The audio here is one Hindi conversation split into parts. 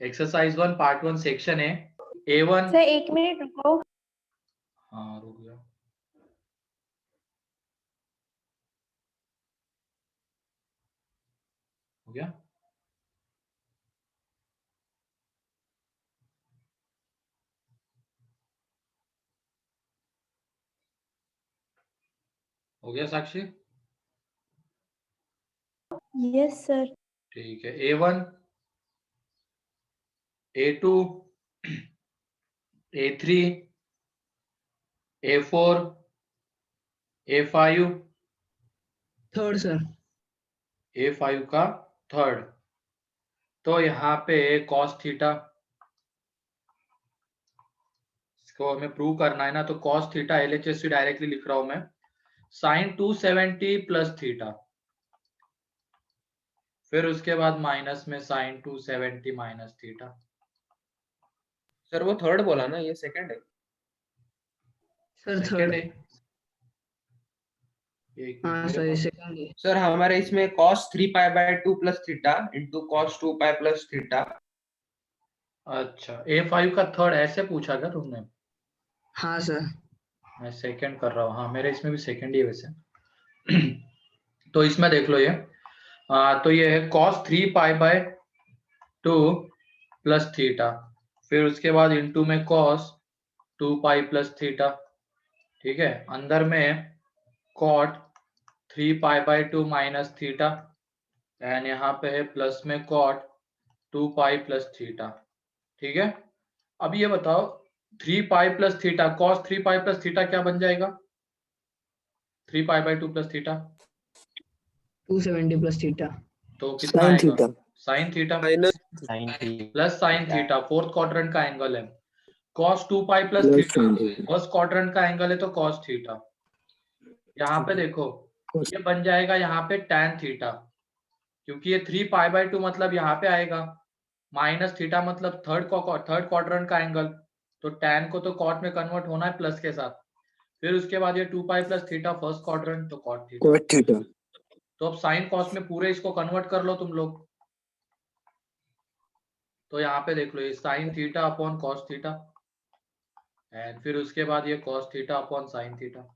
एक्सरसाइज 1 पार्ट 1 सेक्शन है A1। सर 1 मिनट रुको। हाँ रुक गया। हो गया। हो गया साक्षी? Yes sir. ठीक है। A1, A2, A3, A4, A5, third sir. A5 का थर्ड। तो यहाँ पे cos थीटा, इसको हमें प्रूव करना है ना, तो cos थीटा LHS से डायरेक्टली लिख रहा हूं मैं, sin 270 प्लस थीटा, फिर उसके बाद माइनस में sin 270 माइनस थीटा। सर वो थर्ड बोला ना, ये सेकंड है। Sir second third. है। एक हाँ मिनट सर मेरे ये पास। सेकंड है। सर हमारे इसमें cos 3π/2 plus theta into cos 2π plus theta. अच्छा A5 का थर्ड ऐसे पूछा क्या तुमने? हाँ सर। मैं सेकंड कर रहा हूँ। हाँ मेरे इसमें भी सेकंड ही है वैसे। तो इसमें देख लो ये, तो ये है cos 3π/2 प्लस थीटा, फिर उसके बाद इंटू में cos 2π प्लस थीटा। ठीक है। अंदर में cot 3π/2 माइनस थीटा, एंड यहाँ पे है प्लस में cot 2π प्लस थीटा। ठीक है। अब ये बताओ 3π plus theta, cos 3π plus theta क्या बन जाएगा? 3π/2 प्लस थीटा 270 प्लस थीटा। तो कितना आएगा? Sine theta plus sine theta, fourth quadrant का एंगल है। cos 2π plus theta first quadrant का एंगल है, तो cos थीटा। यहाँ पे देखो ये बन जाएगा यहाँ पे tan थीटा, क्योंकि ये 3π/2 मतलब यहाँ पे आएगा, माइनस थीटा मतलब थर्ड क्वाड्रेंट का एंगल, तो tan को तो cot में कन्वर्ट होना है प्लस के साथ, फिर उसके बाद ये 2π प्लस थीटा फर्स्ट क्वाड्रेंट, तो cot थीटा। तो अब साइन कॉस में पूरे इसको कन्वर्ट कर लो तुम लोग। तो यहाँ पे देख लो ये sine theta upon cos theta, and फिर उसके बाद ये cos theta upon sine theta,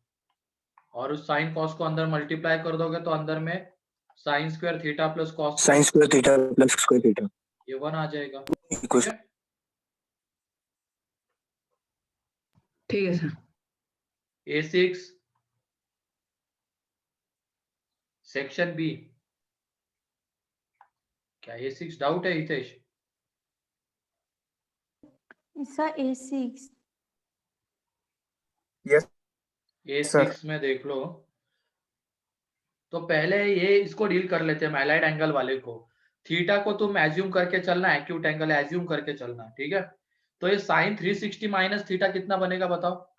और उस साइन कॉस को अंदर मल्टीप्लाई कर दोगे तो अंदर में sine square theta plus cos sine square theta plus square theta ये 1 आ जाएगा। ठीक है सर। A6 सेक्शन बी, क्या A6 डाउट है Hitesh? Sir A6। Yes A6 में देख लो, तो पहले ये इसको डील कर लेते हैं मैलाइड एंगल वाले को। थीटा को तुम एज्यूम करके चलना, एक्यूट एंगल एज्यूम करके चलना। ठीक है। तो ये साइन 360 माइनस थीटा कितना बनेगा बताओ?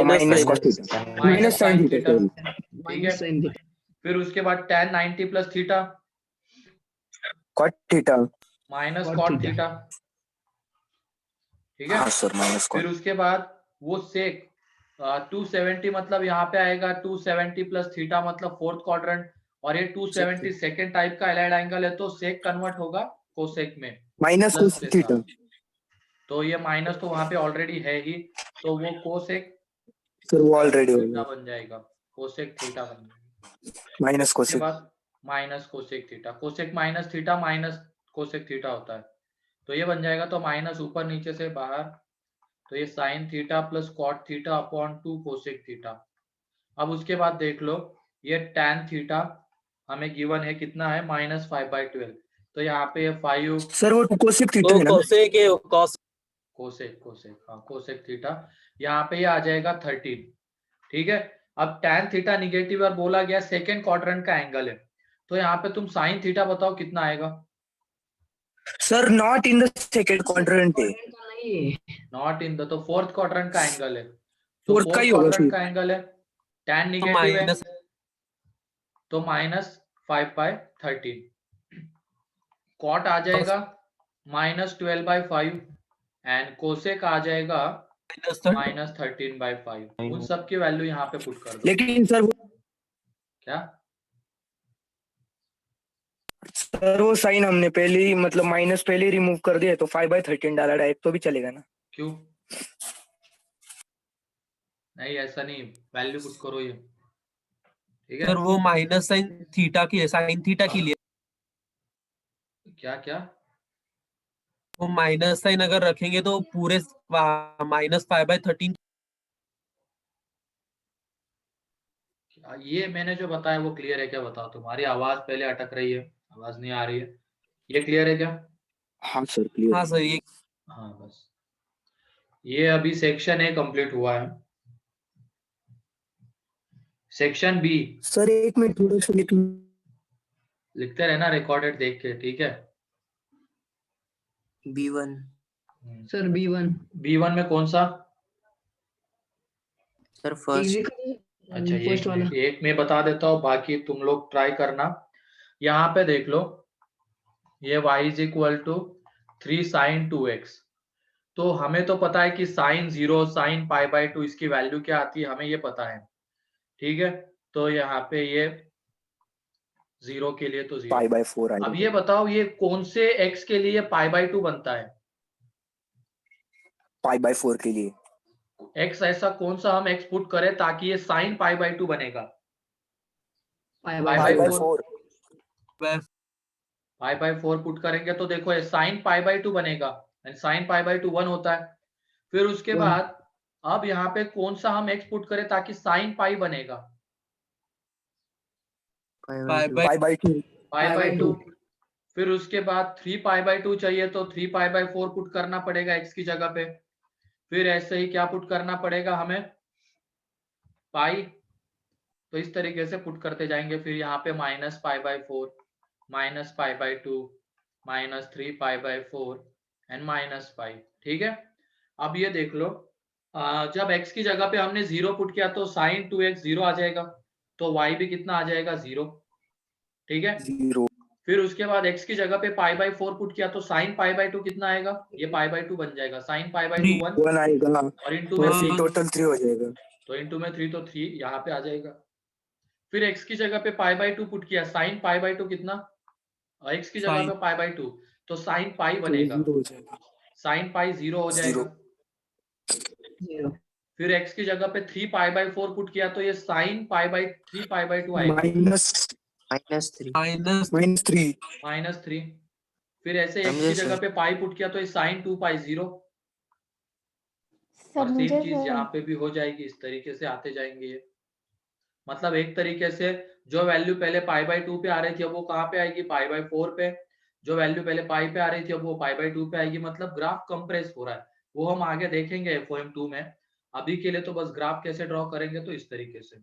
Minus cos theta minus sine theta. ठीक है। फिर उसके बाद tan 90 plus theta cot theta minus Cot cot theta. Theta. ठीक है। हाँ सर माइनस फिर उसके बाद वो सेक 270 मतलब यहाँ पे आएगा 270 प्लस थीटा मतलब फोर्थ क्वाड्रेंट, और ये 270 सेकेंड टाइप का एलाइड एंगल है, तो सेक कन्वर्ट होगा कोसेक में माइनस प्लस कॉस के थीटा। साथ। तो ये माइनस तो वहां पे ऑलरेडी है ही, तो वो कोसेक सर वो ऑलरेडी हो थीटा गया बन जाएगा, कोसेक थीटा बन जाएगा। माइनस उसके कोसेक। बाद minus cosec theta, cosec minus theta minus cosec theta होता है, तो ये बन जाएगा, तो माइनस ऊपर नीचे से बाहर, तो ये sine theta plus cot theta upon 2 cosec theta. अब उसके बाद देख लो ये टैन थीटा हमें गिवन है कितना है, -5/12, तो यहाँ पे ये 5 सर वो कोसेक थीटा है ना। कोसेक कोसेक हाँ कोसेक थीटा, यहाँ पे ये आ जाएगा 13। ठीक है। अब टैन थीटा निगेटिव और बोला गया सेकेंड क्वाड्रेंट का एंगल है, तो यहाँ पे तुम साइन थीटा बताओ कितना आएगा? Sir not in the second quadrant है। नॉट इन द, तो फोर्थ क्वाड्रेंट का एंगल है, तो फोर्थ का ही फोर्थ होगा क्वाड्रेंट फिर। का एंगल है, टैन निगेटिव है, तो -5/13। कॉट आ जाएगा -12/5, एंड कोसेक आ जाएगा -13/5। उन सब की वैल्यू यहाँ पे पुट कर दो। लेकिन सर वो क्या सर वो साइन हमने पहले ही मतलब माइनस पहले ही रिमूव कर दिया है, तो 5/13 डाला डायरेक्ट तो भी चलेगा ना? क्यों? नहीं ऐसा नहीं, वैल्यू पुट करो ये, ठीक है। सर वो माइनस साइन थीटा की है, साइन थीटा की लिए। क्या क्या? वो माइनस साइन अगर रखेंगे तो पूरे -5/13। ये मैंने जो बताया वो क्लियर है क्या, बताओ। तुम्हारी आवाज पहले अटक रही है, आवाज नहीं आ रही है, ये क्लियर है क्या? हाँ सर क्लियर। हाँ सर ये हाँ बस, ये अभी सेक्शन ए कंप्लीट हुआ है। सेक्शन बी सर एक मिनट थोड़ा सा लिखते रहना रिकॉर्डेड देख के, ठीक है। B1 सर B1 B1 में कौन सा? सर अच्छा फर्स्ट वाला। एक मैं बता देता हूँ, बाकी तुम लोग ट्राई करना। यहाँ पे देख लो, ये y is equal to 3 sine 2x। तो हमें तो पता है कि साइन 0 साइन π/2 इसकी वैल्यू क्या आती है, हमें ये पता है, ठीक है। तो यहाँ पे ये 0 के लिए तो 0। π/4 अब ये बताओ, ये कौन से x के लिए π/2 बनता है? π/4 के लिए x ऐसा कौन सा हम x पुट करें ताकि ये साइन π/2 बनेगा? π/4 π/4 पुट करेंगे तो देखो ये साइन π/2 बनेगा, साइन π/2 1 होता है। फिर उसके One. बाद अब यहाँ पे कौन सा हम x पुट करें ताकि साइन पाई बनेगा? π/2 π/2। फिर उसके बाद 3π/2 चाहिए तो 3π/4 पुट करना पड़ेगा x की जगह पे। फिर ऐसे ही क्या पुट करना पड़ेगा हमें? पाई। तो इस तरीके से पुट करते जाएंगे। फिर यहाँ पे -π/4 -π/2 -3π/4 एंड -π, ठीक है। अब ये देख लो, जब x की जगह पे हमने 0 पुट किया तो साइन 2x 0 आ जाएगा, तो y भी कितना आ जाएगा? 0, ठीक है। 0 फिर उसके बाद x की जगह पे π/4 पुट किया तो साइन π/2 कितना आएगा? ये π/2 बन जाएगा, साइन π/2 1 1 आएगा और इंटू तो में फिर 3, टोटल 3 हो जाएगा। तो इंटू में 3 तो 3 यहाँ पे आ जाएगा। फिर x की जगह पे π/2 पुट किया, साइन π/2 कितना? x की जगह पे π/2 तो साइन पाई तो बनेगा, 0 हो जाएगा। साइन पाई 0 हो जाएगा। 0 फिर x की जगह पे 3π/4 पुट किया तो ये साइन π/3π/2 आएगा, -3 -3। फिर ऐसे x की जगह पे पाई पुट किया तो ये साइन 2π 0, सर और सेम मुझे चीज यहाँ पे भी हो जाएगी। इस तरीके से आते जाएंगे ये, मतलब एक तरीके से जो वैल्यू पहले π/2 पे आ रही थी अब वो कहाँ पे आएगी? π/4 पे। जो वैल्यू पहले पाई पे आ रही थी अब वो π/2 पे आएगी, मतलब ग्राफ कंप्रेस हो रहा है। वो हम आगे देखेंगे FOM 2 में। अभी के लिए तो बस ग्राफ कैसे ड्रॉ करेंगे, तो इस तरीके से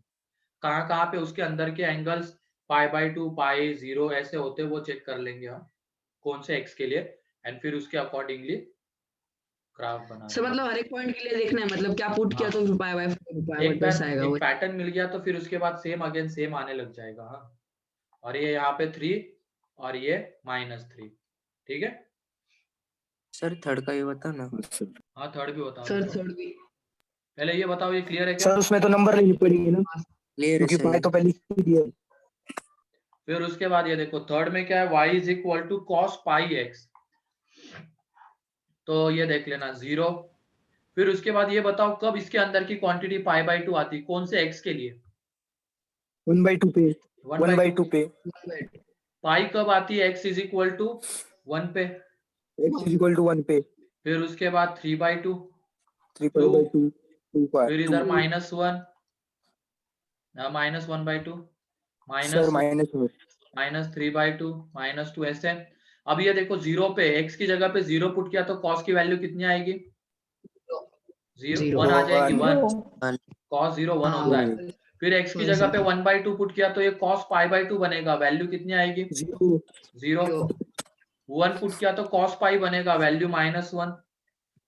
कहाँ कहाँ पे उसके अंदर के एंगल्स π/2 π0 ऐसे होते वो चेक कर लेंगे हम, कौन से x के लिए, एंड फिर उसके अकॉर्डिंगली ग्राफ बना सर मतलब हर एक पॉइंट के लिए देखना है, मतलब क्या पुट किया हाँ। तो π/4 एक बार आएगा एक वो। पैटर्न मिल गया तो फिर उसके बाद सेम अगेन सेम आने लग जाएगा। हाँ, और ये यहाँ पे 3 और ये -3, ठीक है। सर थर्ड का ये बता ना। हाँ थर्ड भी बताओ। सर थर्ड भी पहले ये बताओ, ये क्लियर है क्या? सर उसमें तो नंबर लेनी पड़ेगी ना, क्योंकि पाई तो पहले ही दिया है। फिर उसके बाद ये देखो थर्ड में क्या है, y is equal to cos πx, तो ये देख लेना 0। फिर उसके बाद ये बताओ कब इसके अंदर की क्वांटिटी π/2 आती, कौन से x के लिए? 1/2 पे 1/2 पे पाई कब आती है? x इज इक्वल टू 1 पे। x = 1 पे फिर उसके बाद 3/2, 3π/2 फिर इधर -1 -1/2 सर -3/2 -2 ऐसे। अब ये देखो 0 पे x की जगह पे 0 पुट किया तो cos की वैल्यू कितनी आएगी? 1 आ जाएगी, 1 cos 0 1 होता है। फिर x की जगह पे 1/2 पुट किया तो ये cos π/2 बनेगा, वैल्यू कितनी आएगी? 0। 1 पुट किया तो cos पाई बनेगा, वैल्यू -1।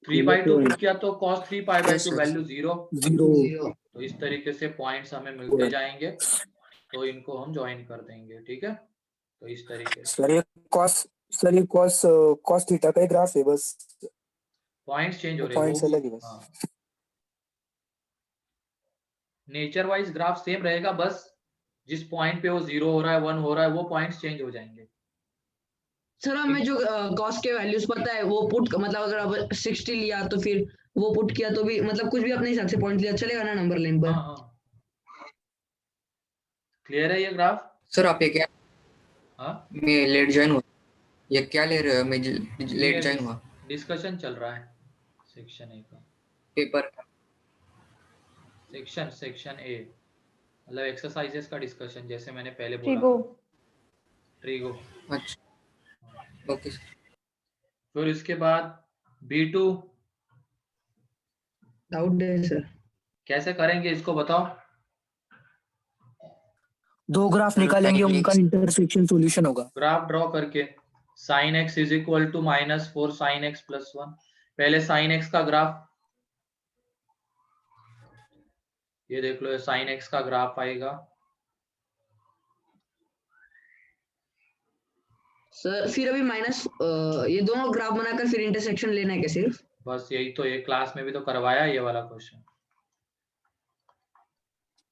3/2 पुट किया तो cos 3π/2 वैल्यू 0। तो इस तरीके से पॉइंट्स हमें मिलते जाएंगे, तो इनको हम ज्वाइन कर देंगे, ठीक है। तो इस तरीके से सर ये cos थीटा का ही ग्राफ है, बस पॉइंट्स चेंज हो रहे हैं, पॉइंट्स वो अलग भी है बस। हाँ, नेचर वाइज ग्राफ सेम रहेगा, बस जिस पॉइंट पे वो 0 हो रहा है 1 हो रहा है वो पॉइंट्स चेंज हो जाएंगे। सर हमें जो कॉस्ट के वैल्यूज पता है वो पुट मतलब अगर अब 60 लिया तो फिर वो पुट किया तो भी मतलब कुछ भी अपने हिसाब से पॉइंट लिया चलेगा ना नंबर लाइन पर। हाँ हाँ, क्लियर है ये ग्राफ? सर आप ये क्या, हाँ, मैं लेट ज्वाइन हुआ, ये क्या ले रहे हो, मैं लेट ज्वाइन हुआ डिस्कशन चल रहा है सेक्शन ए का। पेपर का। सेक्शन ए मतलब एक्सरसाइजेस का डिस्कशन, जैसे मैंने पहले बोला ट्रिगो। ट्रिगो। अच्छा ओके सर। फिर इसके बाद B2 डाउट है सर। कैसे करेंगे इसको बताओ। दो ग्राफ सर, निकालेंगे, sin उनका x इंटरसेक्शन सॉल्यूशन होगा। ग्राफ ड्रॉ करके sin x is equal to -4 sin x plus 1। पहले sin x का ग्राफ ये देख लो, sin x का ग्राफ आएगा। सर फिर अभी माइनस ये दोनों ग्राफ बनाकर फिर इंटरसेक्शन लेना है क्या सिर्फ? बस यही तो, एक क्लास में भी तो करवाया ये वाला क्वेश्चन।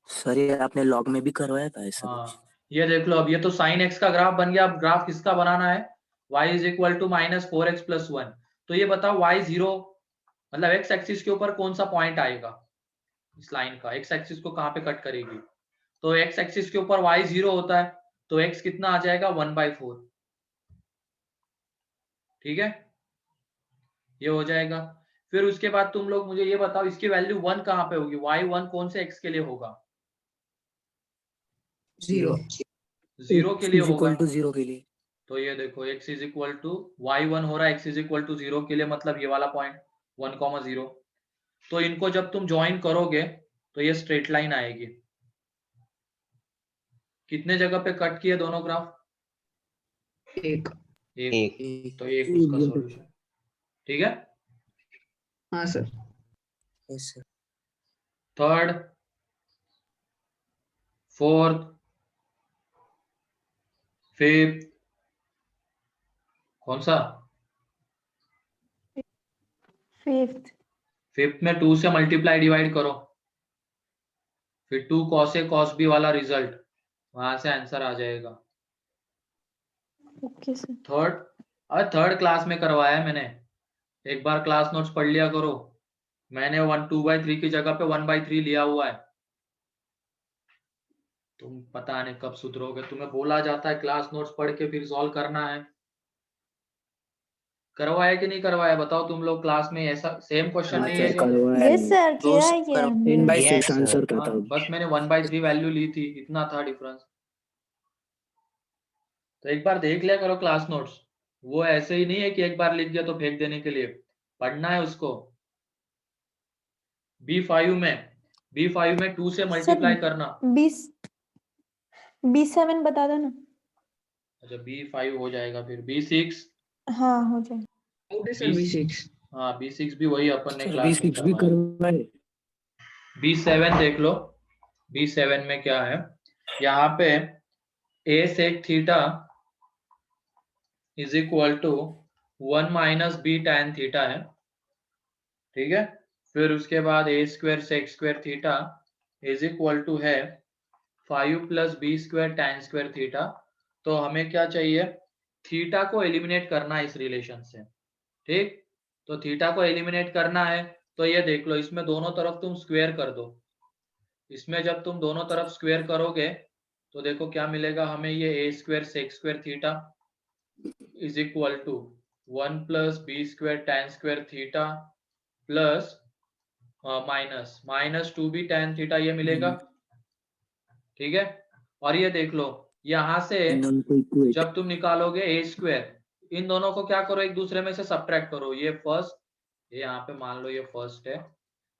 सर ये आपने लॉग में भी करवाया था ऐसा कुछ? हाँ, ये देख लो, अब ये तो sin x का ग्राफ बन गया। अब ग्राफ किसका बनाना है? y is equal to -4x plus 1। तो ये बताओ y0 मतलब x एक्सिस के ऊपर कौन सा पॉइंट आएगा इस लाइन का, x एक्सिस को कहाँ पे कट करेगी? तो x एक्सिस के ऊपर y0 होता है, तो x कितना आ जाएगा 1/4। ठीक है, ये हो जाएगा। फिर उसके बाद तुम लोग मुझे ये बताओ, इसकी वैल्यू 1 कहाँ पे होगी? y1 कौन से x के लिए होगा? 0 0 के लिए होगा। टू 0 के लिए। तो ये देखो x is equal to y1 हो रहा है, x इज इक्वल टू 0 के लिए, मतलब ये वाला पॉइंट 1,0। तो इनको जब तुम ज्वाइन करोगे तो ये स्ट्रेट लाइन आएगी। कितने जगह पे कट किए दोनों ग्राफ? एक। एक। तो एक उसका सॉल्यूशन। ठीक है, हाँ sir. Yes sir. Third, fourth, fifth, कौन सा? फिफ्थ। फिफ्थ में 2 से मल्टीप्लाई डिवाइड करो, फिर 2 cos A cos B वाला रिजल्ट, वहां से आंसर आ जाएगा। Okay sir. थर्ड, अरे थर्ड क्लास में करवाया है मैंने, एक बार क्लास नोट्स पढ़ लिया करो। मैंने 2/3 की जगह पे 1/3 लिया हुआ है। तुम पता नहीं कब सुधरोगे, तुम्हें बोला जाता है क्लास नोट्स पढ़ के फिर सॉल्व करना है। करवाया कि नहीं करवाया बताओ तुम लोग क्लास में? ऐसा सेम क्वेश्चन नहीं है क्या? यस सर, किया है क्या हमने? 10/6 आंसर था हाँ, तब। बस मैंने 1/3 वैल्यू ली थी, इतना था डिफरेंस। तो एक बार देख लिया करो क्लास नोट्स, वो ऐसे ही नहीं है कि एक बार लिख गया तो फेंक देने के लिए, पढ़ना है उसको। B5 में 2 से मल्टीप्लाई करना। 7 बता दो ना। अच्छा, B5 हो जाएगा, फिर B6। हाँ हो जाए। डाउट है सर B6। हाँ, B6 भी वही अपन ने सर क्लास में 26 भी करवाया। करवाए। B7 देख लो, B7 में क्या है? यहाँ पे a sec theta is equal to 1 - b tan theta है। ठीक है, फिर उसके बाद a² sec² theta is equal to है 5 + b² tan² थीटा। तो हमें क्या चाहिए? थीटा को एलिमिनेट करना है इस रिलेशन से। ठीक, तो थीटा को एलिमिनेट करना है, तो ये देख लो, इसमें दोनों तरफ तुम स्क्वायर कर दो। इसमें जब तुम दोनों तरफ स्क्वायर करोगे तो देखो क्या मिलेगा हमें, ये a² sec² theta is equal to 1 + b² tan² theta plus -2b tan theta, ये मिलेगा। ठीक है, और ये देख लो, यहां से इन दोनों को इक्वेट। जब तुम निकालोगे a², इन दोनों को क्या करो, एक दूसरे में से सब्ट्रैक्ट करो। ये फर्स्ट, ये यहाँ पे मान लो ये फर्स्ट है,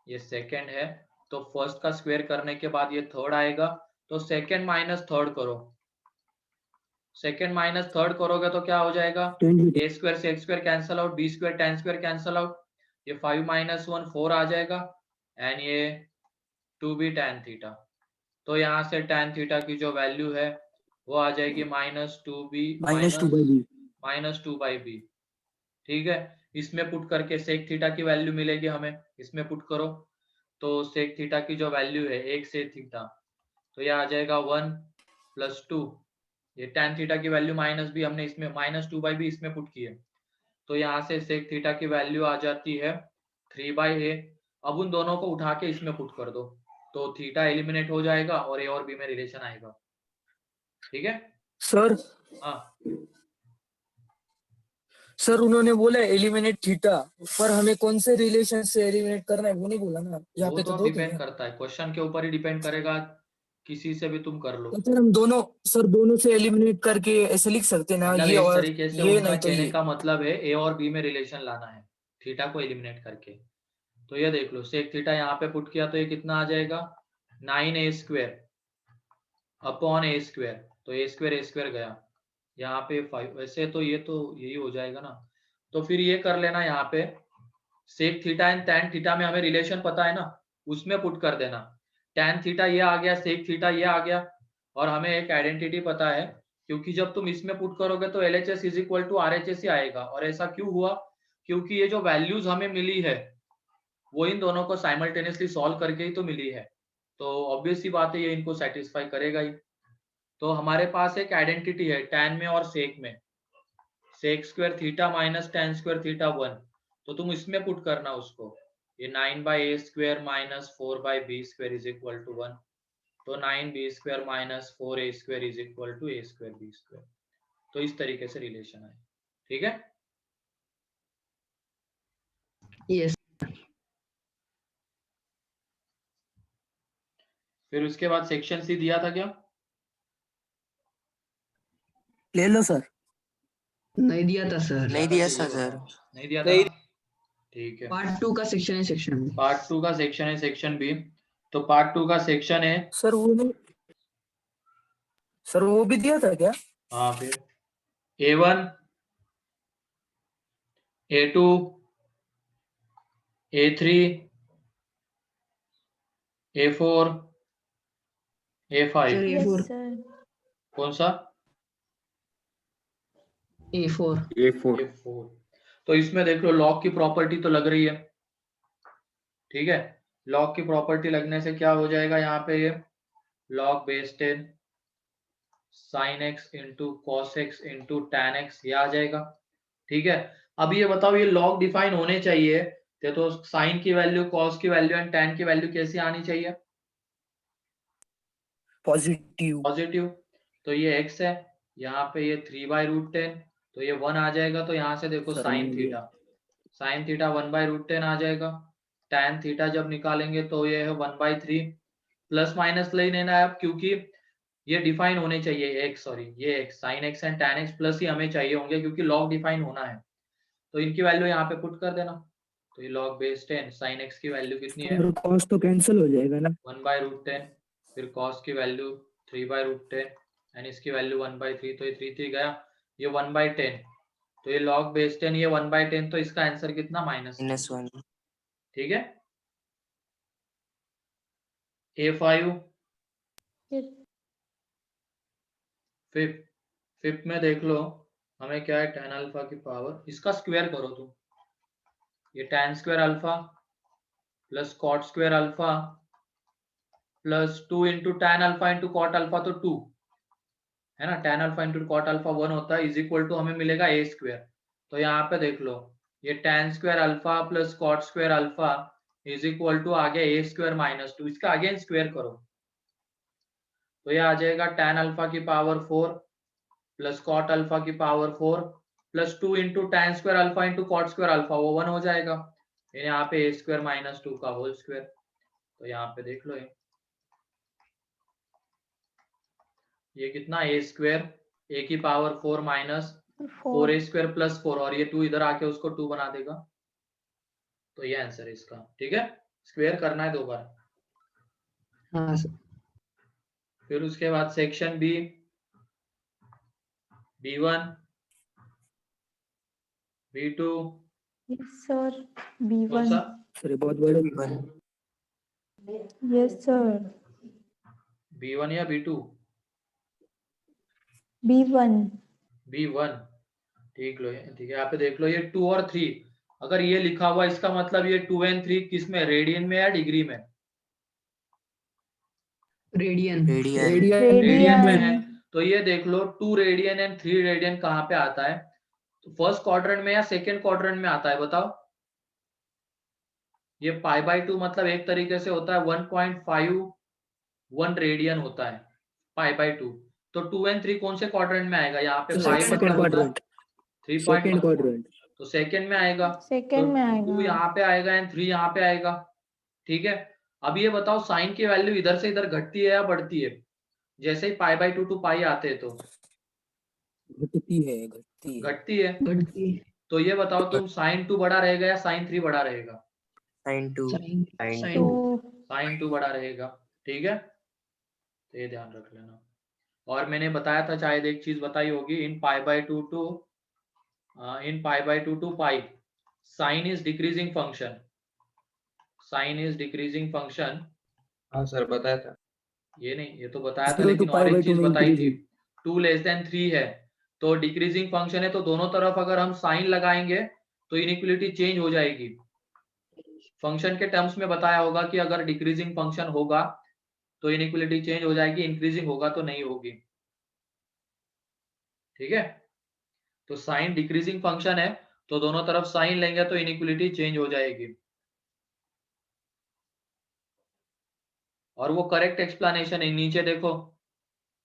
ये सेकंड है, तो फर्स्ट का स्क्वायर करने के बाद ये थर्ड आएगा, तो सेकंड माइनस थर्ड करो। सेकंड माइनस थर्ड करोगे तो क्या हो जाएगा? a² sec² cancel out, b² tan² cancel out, ये 5 - 1 4 आ जाएगा, एंड ये 2b tan थीटा। तो यहाँ से tan थीटा की जो वैल्यू है वो आ जाएगी -2/b। ठीक है, इसमें पुट करके सेक थीटा की वैल्यू मिलेगी हमें, इसमें पुट करो तो सेक थीटा की जो वैल्यू है 1 से थीटा, तो यह आ जाएगा 1 + 2 ये tan थीटा की वैल्यू माइनस भी हमने इसमें -2/a भी इसमें पुट की है, तो यहाँ से sec थीटा की वैल्यू आ जाती है 3/a। अब उन दोनों को उठा के इसमें पुट कर दो, तो थीटा एलिमिनेट हो जाएगा और a और b में रिलेशन आएगा। ठीक है। सर हाँ सर उन्होंने बोला एलिमिनेट थीटा, पर हमें कौन से रिलेशन से एलिमिनेट करना है वो नहीं बोला ना। यहाँ वो पे तो तो दो थे डिपेंड ना। करता है, क्वेश्चन के ऊपर ही डिपेंड करेगा, किसी से भी तुम कर लो। तो फिर हम दोनों सर दोनों से एलिमिनेट करके ऐसे लिख सकते हैं ना, मतलब ये एक और तरीके से ये, उनका नहीं तो कहने ये। का मतलब है ए और बी में रिलेशन लाना है थीटा को एलिमिनेट करके। तो ये देख लो, सेक थीटा यहाँ पे पुट किया तो ये कितना आ जाएगा 9a² अपॉन a², तो a² गया यहाँ पे 5। वैसे तो ये तो यही हो जाएगा ना, तो फिर ये कर लेना यहाँ पे sec theta and tan theta में हमें रिलेशन पता है ना, उसमें पुट कर देना। टैन थीटा ये आ गया, सेक थीटा ये आ गया, और हमें एक आइडेंटिटी पता है, क्योंकि जब तुम इसमें पुट करोगे तो LHS is equal to RHS ही आएगा। और ऐसा क्यों हुआ, क्योंकि ये जो वैल्यूज हमें मिली है वो इन दोनों को साइमल्टेनियसली सॉल्व करके ही तो मिली है, तो ऑब्वियस सी बात है ये इनको सेटिस्फाई करेगा ही। तो हमारे पास एक आइडेंटिटी है टैन में और सेक में, sec² theta minus tan² theta 1, तो तुम इसमें पुट करना उसको, ये 9/a² minus 4/b² is equal to 1, तो 9b² minus 4a² is equal to a²b²। तो इस तरीके से रिलेशन है। ठीक है। यस। फिर उसके बाद सेक्शन सी दिया था क्या? ले लो सर। नहीं दिया था सर। नहीं दिया था सर। नहीं दिया था नहीं। ना? ठीक है। पार्ट 2 का सेक्शन है, सेक्शन बी। पार्ट 2 का सेक्शन है सेक्शन बी। तो पार्ट 2 का सेक्शन है, सर वो नहीं, सर वो भी दिया था क्या? हाँ फिर A1 A2 A3 A4 A5। Sir yes A4 sir. कौन सा? A4 A4। तो इसमें देख लो लॉग की प्रॉपर्टी तो लग रही है। ठीक है, लॉग की प्रॉपर्टी लगने से क्या हो जाएगा यहाँ पे, ये log base 10 sin x into cos x into tan x ये आ जाएगा। ठीक है, अब ये बताओ ये log डिफाइन होने चाहिए तो sin की वैल्यू, cos की वैल्यू एंड tan की वैल्यू कैसी आनी चाहिए? पॉजिटिव। पॉजिटिव। तो ये x है, यहाँ पे ये 3/√10, तो ये 1 आ जाएगा। तो यहाँ से देखो sin थीटा 1/√10 आ जाएगा। tan थीटा जब निकालेंगे तो ये है 1/3, प्लस माइनस ले लेना है अब, क्योंकि ये डिफाइन होने चाहिए x, सॉरी ये x sin x and tan x plus ही हमें चाहिए होंगे, क्योंकि log डिफाइन होना है। तो इनकी वैल्यू यहाँ पे पुट कर देना, तो ये log बेस 10 sin x की वैल्यू कितनी है कॉस तो कैंसिल हो जाएगा ना। 1/√10, फिर cos की वैल्यू 3/√10 एंड इसकी वैल्यू 1/3, तो ये 3 गया, ये 1/10, तो ये log बेस 10 ये 1/10, तो इसका आंसर कितना -1। ठीक है। A5 फिफ्थ में देख लो हमें क्या है, tan अल्फा की पावर, इसका स्क्वायर करो तुम, ये tan² alpha plus cot² alpha plus 2 into tan alpha into cot alpha, तो 2 है ना, tan alpha into cot alpha 1 होता है, इज इक्वल टू हमें मिलेगा a²। तो यहाँ पे देख लो ये tan² alpha plus cot² alpha is equal to आ गया a² माइनस 2, इसका अगेन स्क्वायर करो, तो ये आ जाएगा tan अल्फा की पावर 4 प्लस cot अल्फा की power 4 plus 2 into tan² alpha into cot² alpha, वो 1 हो जाएगा। यहाँ पे a² माइनस 2 का होल स्क्वायर, तो यहाँ पे देख लो ये कितना a², a की पावर 4 माइनस 4a² प्लस 4, और ये 2 इधर आके उसको 2 बना देगा, तो ये आंसर है इसका। ठीक है, स्क्वायर करना है 2 बार। हाँ सर। फिर उसके बाद section B, B1 B2 yes sir. कौन B1 सा? सर बहुत बड़े। Yes sir. B1 या B2? B1 B1। ठीक है, यहाँ पे देख लो ये 2 और 3, अगर ये लिखा हुआ इसका मतलब ये 2 एंड 3 किस में, रेडियन में या डिग्री में? रेडियन रेडियन में है, तो ये देख लो 2 रेडियन एंड 3 रेडियन कहाँ पे आता है, तो फर्स्ट क्वाड्रेंट में या सेकेंड क्वाड्रेंट में आता है बताओ। ये π/2 मतलब एक तरीके से होता है 1.51 रेडियन होता है π/2। तो 2 एंड 3 कौन से क्वाड्रेंट में आएगा, यहाँ पे 5 सेकंड मतलब होता है क्वाड्रेंट, 3.1, सेकंड क्वाड्रेंट। तो सेकेंड में आएगा। सेकेंड में तो 2 आएगा। यहाँ पे आएगा एंड 3 यहाँ पे आएगा। ठीक है, अब ये बताओ साइन की वैल्यू इधर से इधर घटती है या बढ़ती है, जैसे ही π/2 टू पाई आते हैं तो घटती है, घटती है। घटती है। बढ़ती तो ये बताओ तुम sin 2 बड़ा रहेगा या sin 3 बड़ा रहेगा, sin 2 sine sin sine 2 sin 2 बड़ा रहेगा। ठीक है, तो ये ध्यान रख लेना। और मैंने बताया था, शायद एक चीज बताई होगी, in π/2 to pi sine is decreasing function, sine is decreasing function. हाँ सर बताया था। ये नहीं, ये तो बताया था, 0 to लेकिन और एक π/2 चीज में बताई थी, increasing। 2 लेस देन 3 है तो डिक्रीजिंग फंक्शन है, तो दोनों तरफ अगर हम साइन लगाएंगे तो इनइक्वलिटी चेंज हो जाएगी। फंक्शन के टर्म्स में बताया होगा कि अगर डिक्रीजिंग फंक्शन होगा तो इनइक्वलिटी चेंज हो जाएगी, इंक्रीजिंग होगा तो नहीं होगी। ठीक है, तो साइन डिक्रीजिंग फंक्शन है तो दोनों तरफ साइन लेंगे तो इनइक्वलिटी चेंज हो जाएगी। और वो करेक्ट एक्सप्लेनेशन है, नीचे देखो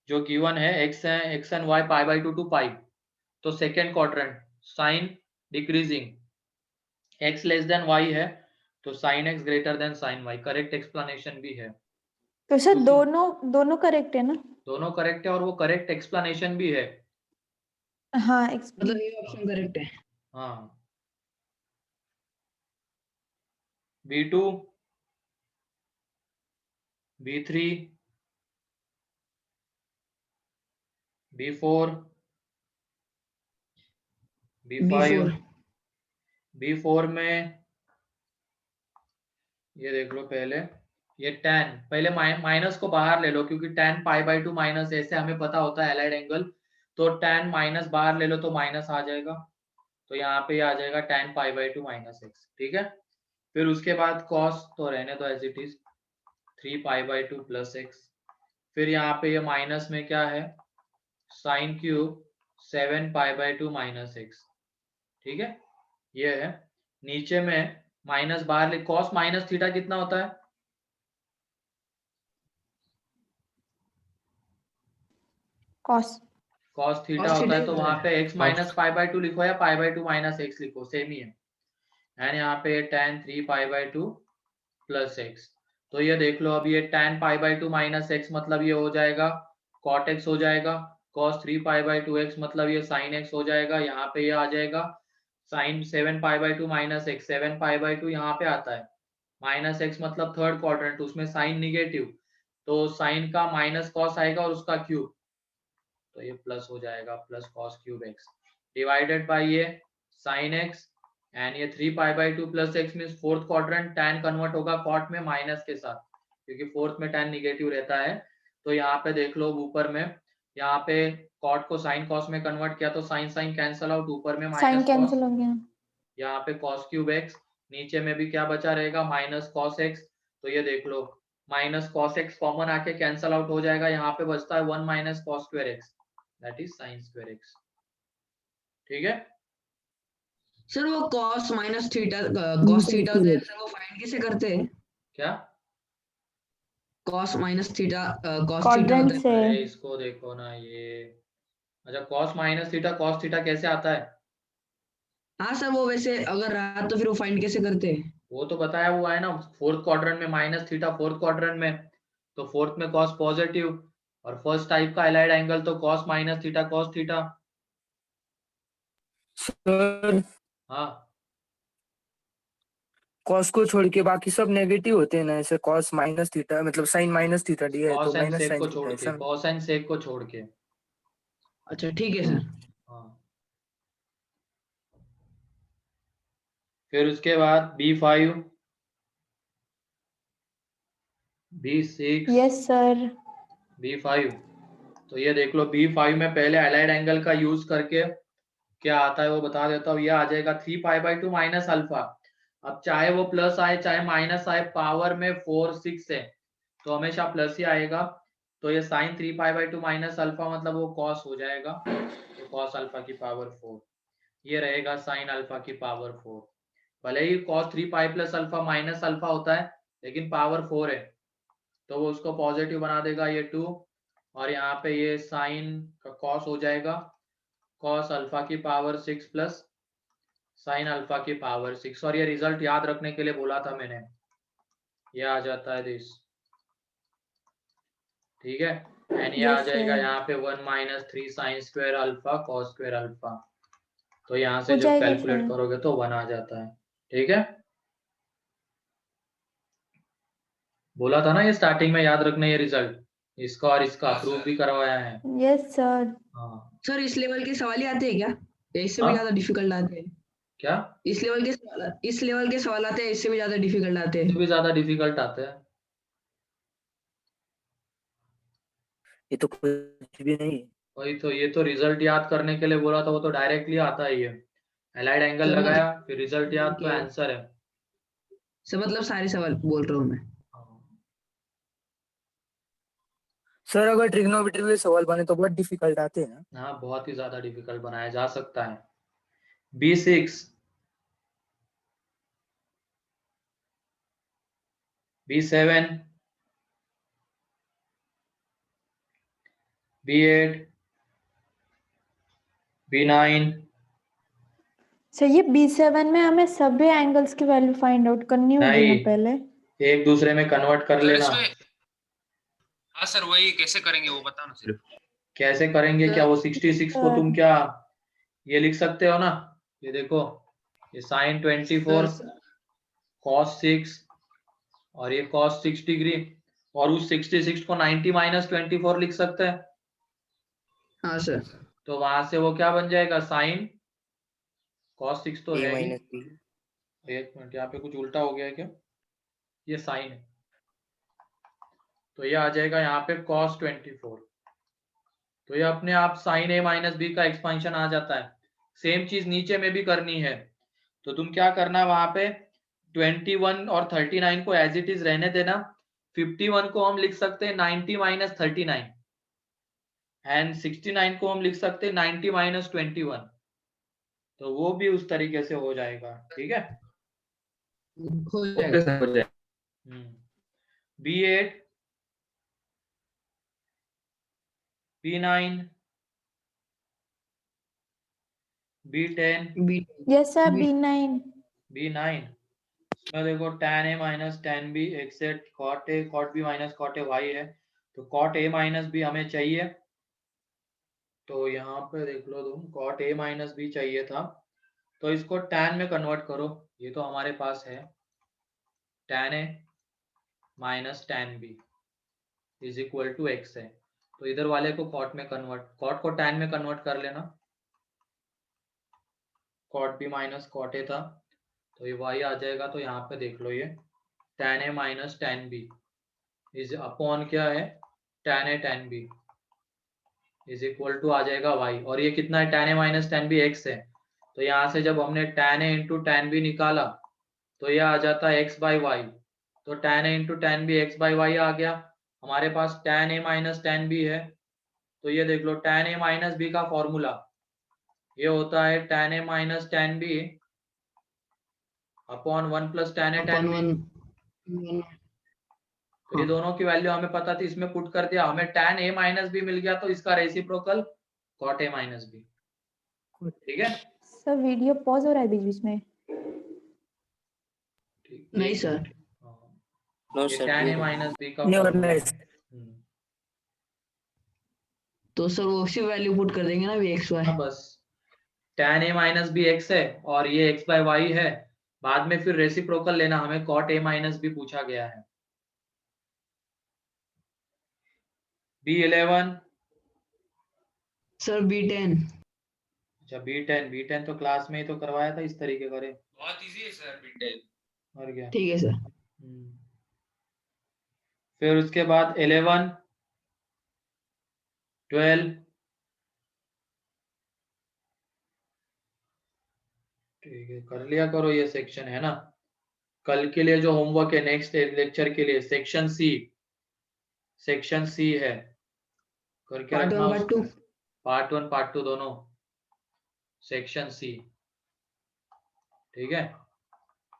जो गिवन है x and y π/2 to pi, तो second quadrant sine decreasing, x less than y है तो sine x greater than sine y, correct explanation भी है। तो सर उसी- दोनों करेक्ट है ना? दोनों करेक्ट है और वो करेक्ट एक्सप्लेनेशन भी है। हाँ मतलब ये ऑप्शन करेक्ट है। हाँ, B2 B3 B4 B5 B4 में ये देख लो, पहले ये tan, पहले माइनस को बाहर ले लो क्योंकि tan π/2 माइनस ऐसे हमें पता होता है एलाइड एंगल, तो tan माइनस बाहर ले लो तो माइनस आ जाएगा, तो यहाँ पे आ जाएगा tan π/2 माइनस x। ठीक है, फिर उसके बाद cos तो रहने दो as it is 3 π/2 plus x, फिर यहाँ पे ये माइनस में क्या है sin क्यूब 7 π/2 माइनस x। ठीक है, ये है। नीचे में माइनस बाहर ले, cos माइनस थीटा कितना होता है, कॉस cos थीटा Cos होता थीटा है, ही तो होता वहां है। पे x माइनस π/2 लिखो या π/2 माइनस x लिखो, सेम ही है। एंड यहाँ पे tan 3 π/2 प्लस x, तो ये देख लो, अभी ये tan π/2 माइनस x मतलब ये हो जाएगा cot x हो जाएगा, cos 3 π/2 x मतलब ये sin x हो जाएगा, यहाँ पे ये आ जाएगा sin 7 π/2 माइनस x, 7 π/2 यहाँ पे आता है, माइनस x मतलब थर्ड क्वाड्रेंट, उसमें साइन निगेटिव, तो साइन का माइनस कॉस आएगा और उसका क्यूब, तो ये प्लस हो जाएगा, plus cos cube x divided by ये साइन x, एंड ये 3 π/2 plus x means fourth quadrant, tan convert होगा कॉट में माइनस के साथ क्योंकि फोर्थ में tan निगेटिव रहता है। तो यहाँ पे देख लो ऊपर में, यहाँ पे कॉट को साइन कॉस में कन्वर्ट किया तो साइन साइन कैंसल आउट, ऊपर में साइन माइनस कॉस, कैंसिल हो गया। यहाँ पे cos क्यूब x, नीचे में भी क्या बचा रहेगा माइनस cos x, तो ये देख लो माइनस cos x कॉमन आके कैंसल आउट हो जाएगा, यहाँ पे बचता है 1 minus cos square x that is sin square x। ठीक है, सर वो cos minus theta cos theta होता है सर, वो फाइंड कैसे करते हैं? क्या cos minus theta cos theta quadrant होता है। से अरे इसको देखो ना, ये अच्छा cos minus theta cos theta कैसे आता है, हाँ सर, वो वैसे अगर रहा तो फिर वो फाइंड कैसे करते हैं? वो तो बताया हुआ है ना, फोर्थ क्वाड्रेंट में माइनस थीटा, फोर्थ क्वाड्रेंट में तो फोर्थ में cos पॉजिटिव, और फर्स्ट टाइप का एलाइड एंगल तो cos minus theta cos theta. Sir हाँ, कॉस को छोड़ के बाकी सब नेगेटिव होते हैं ना, ऐसे कॉस माइनस थीटा मतलब साइन माइनस थीटा दिया है तो cos and minus sec sine को थीटा छोड़ ऐसा। के, cos एंड sec को छोड़ के। अच्छा ठीक है सर। हाँ, फिर उसके बाद B5 B6 yes sir. B5, तो ये देख लो B5 में पहले एलाइड एंगल का यूज करके क्या आता है वो बता देता हूँ, ये आ जाएगा 3 π/2 माइनस अल्फा। अब चाहे वो प्लस आए चाहे माइनस आए, पावर में 4 6 है तो हमेशा प्लस ही आएगा, तो ये साइन 3π/2 माइनस अल्फा मतलब वो कॉस हो जाएगा, तो कॉस अल्फा की पावर 4, ये रहेगा साइन अल्फा की पावर 4। भले ही cos 3π plus alpha minus alpha होता है, लेकिन पावर 4 है, तो वो उसको पॉजिटिव बना देगा ये 2, और यहाँ पे ये साइन का कॉस हो जाएगा कॉस अल्फा की पावर 6 प्लस साइन अल्फा की पावर 6, और ये रिजल्ट याद रखने के लिए बोला था मैंने, ये आ जाता है दिस, ठीक है। एंड ये आ Yes, जाएगा sir. यहाँ पे 1 minus 3 sine square alpha cos square alpha, तो यहाँ से हो जब जाएगा कैलकुलेट सर। करोगे तो 1 आ जाता है, ठीक है। बोला था ना ये स्टार्टिंग में याद रखना ये रिजल्ट, इसका और इसका हाँ, प्रूफ सर। भी करवाया है। Yes sir. हाँ सर इस लेवल के सवाल ही आते हैं क्या, या इससे भी हाँ? ज्यादा डिफिकल्ट आते हैं? क्या इस लेवल के सवाल आते हैं, इससे भी ज्यादा डिफिकल्ट आते इससे हैं? भी ज्यादा डिफिकल्ट आते हैं? ये तो कुछ भी नहीं है। वही तो, ये तो रिजल्ट याद करने के लिए बोला था, वो तो डायरेक्टली आता ही है, एलाइड एंगल सर लगाया फिर रिजल्ट याद तो ओके। आंसर है। सर मतलब सारे सवाल बोल रहा हूँ मैं। सर अगर ट्रिग्नोमेट्री में सवाल बने तो बहुत डिफिकल्ट आते हैं ना। हाँ बहुत ही ज्यादा डिफिकल्ट बनाया जा सकता है। B6 B7 B8 B9 sir ये B7 में हमें सभी एंगल्स की वैल्यू फाइंड आउट करनी होगी ना नहीं, पहले? एक दूसरे में कन्वर्ट कर सर लेना। इसमें हाँ सर वही कैसे करेंगे वो बताओ ना सिर्फ। कैसे करेंगे क्या, वो 66 को तुम क्या ये लिख सकते हो ना, ये देखो ये साइन 24 cos 6 और ये cos 6 डिग्री, और उस 66 को 90 माइनस 24 लिख सकते हैं। हाँ सर। तो वहां से वो क्या बन जाएगा, साइन cos 6 तो A है ही, माइनस B। एक मिनट यहाँ पे कुछ उल्टा हो गया है क्या, ये साइन है, तो ये आ जाएगा यहाँ पे cos 24, तो ये अपने आप साइन A माइनस B का एक्सपांशन आ जाता है। सेम चीज नीचे में भी करनी है, तो तुम क्या करना वहां पे 21 और 39 को एज इट इज रहने देना, 51 को हम लिख सकते हैं 90 माइनस 39 एंड 69 को हम लिख सकते हैं 90 माइनस 21, तो वो भी उस तरीके से हो जाएगा, ठीक है। हो जाएगा। B8 B9 B10 yes sir B9। B9 इसमें देखो tan A minus tan B एक्सेट cot A cot B minus cot A y है, तो cot A माइनस B हमें चाहिए, तो यहाँ पे देख लो तुम cot A माइनस B चाहिए था, तो इसको tan में कन्वर्ट करो, ये तो हमारे पास है tan A minus tan B is equal to x है, तो इधर वाले को cot में कन्वर्ट, cot को tan में कन्वर्ट कर लेना, cot B minus cot A था, तो ये y आ जाएगा, तो यहाँ पे देख लो ये tan A minus tan B is upon क्या है tan A tan B is equal to आ जाएगा y, और ये कितना है tan A minus tan B x है, तो यहाँ से जब हमने tan A into tan B निकाला तो ये आ जाता है x बाई वाई, तो tan A into tan B x by y आ गया, हमारे पास tan A minus tan B है, तो ये देख लो tan A माइनस B का फॉर्मूला ये होता है tan A minus tan B upon 1 plus tan A tan B, तो ये दोनों की वैल्यू हमें पता थी, इसमें पुट कर दिया, हमें tan A माइनस B मिल गया, तो इसका reciprocal cot A minus B, ठीक है। सर वीडियो पॉज हो रहा है बीच बीच में? नहीं सर। नो ये sir tan A minus B का नहीं फॉर्मूला वरना है। तो सर वो उसी वैल्यू पुट कर देंगे ना Vx y। हाँ बस tan A minus B x है और ये x बाई वाई है, बाद में फिर रेसिप्रोकल लेना, हमें cot A माइनस B पूछा गया है। B11 sir B10। अच्छा B10 तो क्लास में ही तो करवाया था इस तरीके करे, बहुत इजी है सर B10। और क्या। ठीक है सर। फिर उसके बाद 11 12 ठीक है, कर लिया करो ये सेक्शन, है ना। कल के लिए जो होमवर्क है नेक्स्ट लेक्चर के लिए सेक्शन सी है, करके पार्ट रखना 1 पार्ट 2 पार्ट 1 पार्ट 2 दोनों, सेक्शन सी। ठीक है,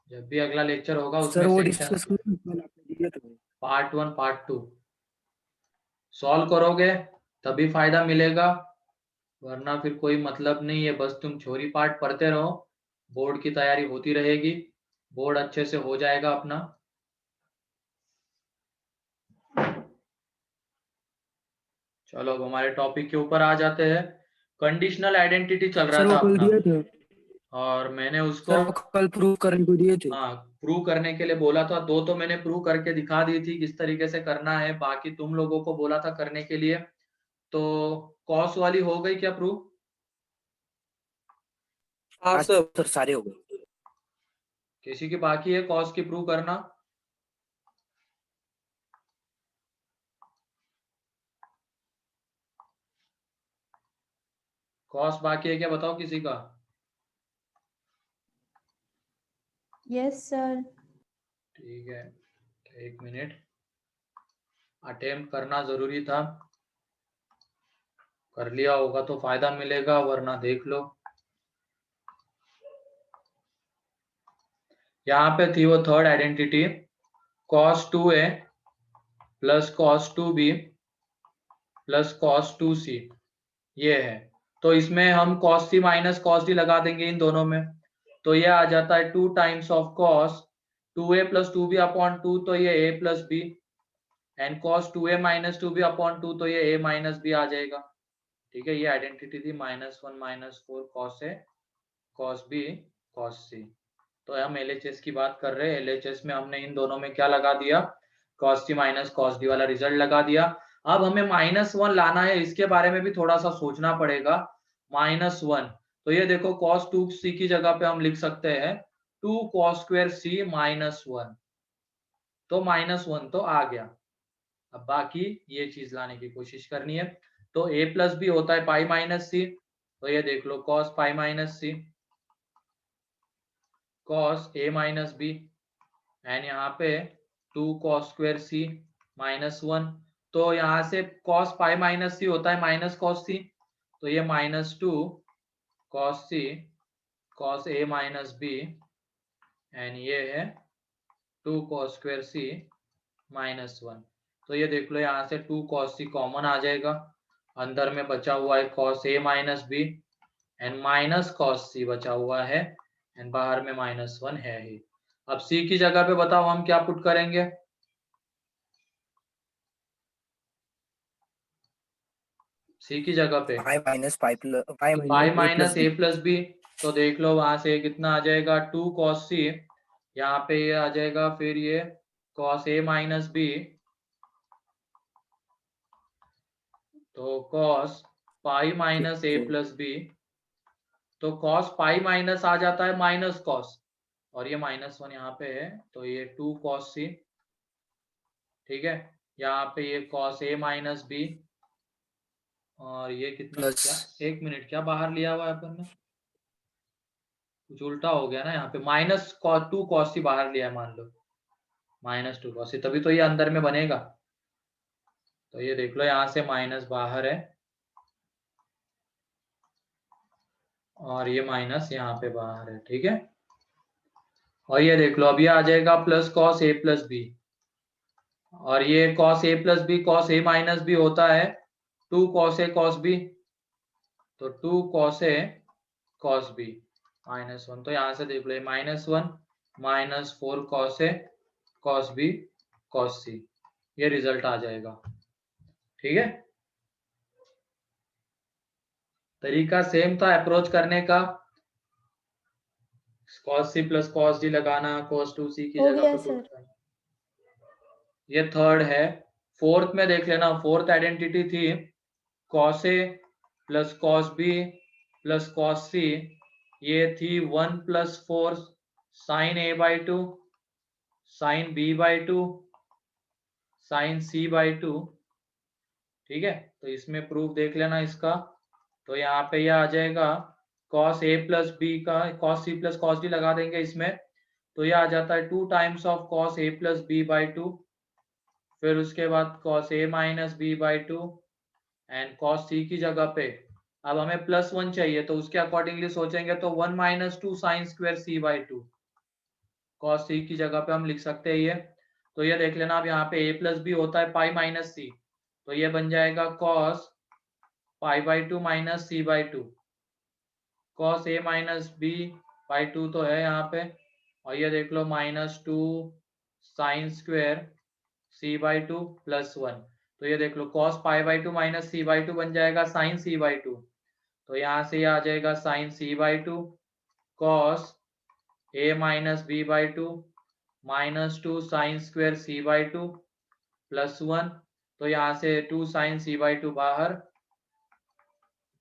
जब भी अगला लेक्चर होगा सर उसमें वो सेक्शन डिस्कस किया था। पार्ट 1 पार्ट 2 सॉल्व करोगे तभी फायदा मिलेगा, वरना फिर कोई मतलब नहीं है। बस तुम थ्योरी पार्ट पढ़ते रहो, बोर्ड की तैयारी होती रहेगी, बोर्ड अच्छे से हो जाएगा अपना। चलो अब हमारे टॉपिक के ऊपर आ जाते हैं। कंडीशनल आइडेंटिटी चल रहा सर था वो कल अपना, दिए थे। और मैंने उसको सर वो कल प्रूव करने को दिए थे। हाँ प्रूव करने के लिए बोला था। दो तो मैंने प्रूव करके दिखा दी थी किस तरीके से करना है, बाकी तुम लोगों को बोला था करने के लिए। तो कॉस वाली हो गई क्या प्रूव? हाँ आज सर। सर सारे हो गए। किसी की बाकी है कॉस की प्रूव करना? कॉस बाकी है क्या, बताओ किसी का? Yes sir. ठीक है, एक मिनट, अटेम्प्ट करना जरूरी था, कर लिया होगा तो फायदा मिलेगा, वरना देख लो। यहाँ पे थी वो third identity, cos 2a plus cos 2b plus cos 2c, ये है। तो इसमें हम cos c minus cos d लगा देंगे इन दोनों में, तो ये आ जाता है 2 times of cos 2a plus 2b upon 2, तो ये a plus b, and cos 2a minus 2b upon 2, तो ये a माइनस b आ जाएगा। ठीक है, ये आइडेंटिटी थी -1 -4 cos a cos b cos c। तो हम LHS की बात कर रहे हैं, LHS में हमने इन दोनों में क्या लगा दिया, cos t minus cos d वाला रिजल्ट लगा दिया। अब हमें -1 लाना है, इसके बारे में भी थोड़ा सा सोचना पड़ेगा। -1, तो ये देखो cos 2c की जगह पे हम लिख सकते हैं 2 cos स्क्वायर c -1, तो -1 तो आ गया। अब बाकी ये चीज लाने की कोशिश करनी है। तो a प्लस बी होता है पाई माइनस सी, तो ये देख लो cos pi minus C cos a minus B, and यहाँ पे 2 cos स्क्वायर c -1, तो यहाँ से cos पाई माइनस सी होता है माइनस cos c, तो ये -2 cos c cos a minus B, and ये है 2 cos स्क्वायर c -1। तो ये देख लो यहाँ से 2 cos c कॉमन आ जाएगा, अंदर में बचा हुआ है cos a minus B and minus cos c बचा हुआ है, एंड बाहर में -1 है ही। अब c की जगह पे बताओ हम क्या पुट करेंगे? c की जगह पे pi minus pi plus pi तो पाई माइनस माइनस ए प्लस बी, तो देख लो वहां से कितना आ जाएगा 2 cos c, यहाँ पे ये आ जाएगा फिर ये cos a माइनस बी, तो cos पाई माइनस ए प्लस बी, तो cos पाई माइनस आ जाता है माइनस cos, और ये -1 यहाँ पे है, तो ये 2 cos c। ठीक है, यहाँ पे ये cos a माइनस बी, और ये कितना प्लस क्या, एक मिनट, क्या बाहर लिया हुआ है अपन ने, कुछ उल्टा हो गया ना, यहाँ पे -2 cos c बाहर लिया है मान लो, -2 cos c, तभी तो ये अंदर में बनेगा। तो ये देख लो यहाँ से माइनस बाहर है, और ये माइनस यहाँ पे बाहर है। ठीक है, और ये देख लो अब ये आ जाएगा plus cos a plus B, और ये cos a plus B cos a minus B होता है 2 cos a cos b, तो 2 cos a cos b -1, तो यहाँ से देख लो -1 -4 cos a cos b cos c, ये रिजल्ट आ जाएगा। ठीक है, तरीका सेम था अप्रोच करने का, cos c plus cos d लगाना, cos 2c की हो जगह गया पे सर। put करना। ये थर्ड है। फोर्थ में देख लेना, फोर्थ आइडेंटिटी थी cos a plus cos b plus cos c, ये थी 1 + 4 sin a by 2 sin b by 2 sin c by 2। ठीक है, तो इसमें प्रूफ देख लेना इसका, तो यहाँ पे ये आ जाएगा cos a प्लस बी का cos c plus cos d लगा देंगे इसमें, तो ये आ जाता है 2 times of cos a plus B by 2, फिर उसके बाद cos a minus B by 2, and cos c की जगह पे अब हमें +1 चाहिए, तो उसके अकॉर्डिंगली सोचेंगे तो 1 - 2 sin square c/2 cos c की जगह पे हम लिख सकते हैं ये। तो ये देख लेना, अब यहाँ पे a प्लस बी होता है पाई माइनस सी, तो ये बन जाएगा cos π/2 minus c/2 cos a minus b/2 तो है यहाँ पे, और ये देख लो -2 sin स्क्वायर c/2 +1, तो ये देख लो cos π/2 माइनस c/2 बन जाएगा sin c/2, तो यहाँ से ये आ जाएगा sin c/2 cos a minus b/2 -2 sin square c/2 +1, तो यहाँ से 2 sin c/2 बाहर,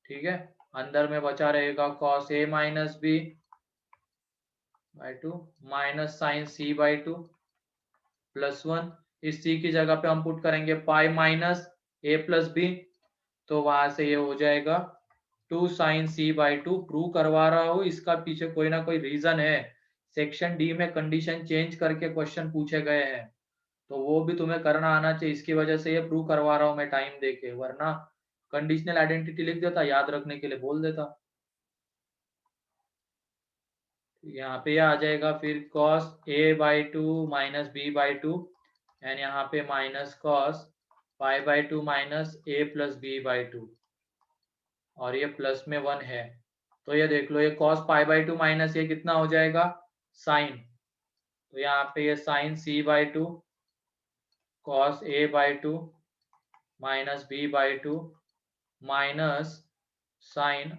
ठीक है, अंदर में बचा रहेगा cos a minus b/2 minus sin c/2 +1, इस c की जगह पे हम पुट करेंगे pi minus a plus B, तो वहां से ये हो जाएगा 2 sin c/2। प्रूव करवा रहा हूँ, इसका पीछे कोई ना कोई रीजन है, सेक्शन डी में कंडीशन चेंज करके क्वेश्चन पूछे गए हैं, तो वो भी तुम्हें करना आना चाहिए, इसकी वजह से ये प्रूव करवा रहा हूँ मैं टाइम देके, वरना कंडीशनल आइडेंटिटी लिख देता, याद रखने के लिए बोल देता। यहाँ पे आ जाएगा फिर cos a/2 minus b/2 and यहाँ पे minus cos π/2 minus a plus b/2, और ये प्लस में 1 है, तो ये देख लो ये cos π/2 माइनस ये कितना हो जाएगा साइन, तो यहाँ पे ये sine c/2 cos a/2 minus b/2 minus sine,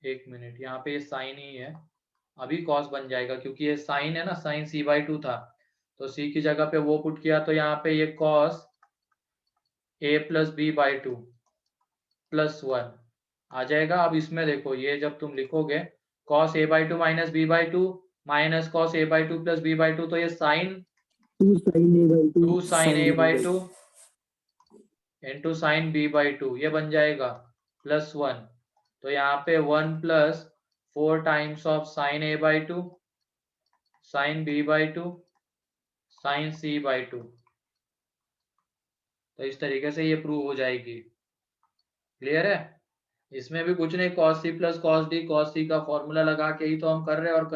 एक मिनट, यहाँ पे ये साइन ही है, अभी cos बन जाएगा क्योंकि ये साइन है ना, साइन c/2 था, तो c की जगह पे वो पुट किया, तो यहाँ पे ये cos a प्लस b/2 +1 आ जाएगा। अब इसमें देखो, ये जब तुम लिखोगे cos a/2 minus b/2 minus cos a/2 plus b/2, तो ये sign 2 sin a/2 into sine b/2 ये बन जाएगा +1, तो यहाँ पे 1 + 4 times of sine a/2 sine b/2 sine c/2, तो इस तरीके से ये प्रूव हो जाएगी। क्लियर है? इसमें भी कुछ नहीं, cos c plus cos d cos c का फॉर्मूला लगा के ही तो हम कर रहे हैं, और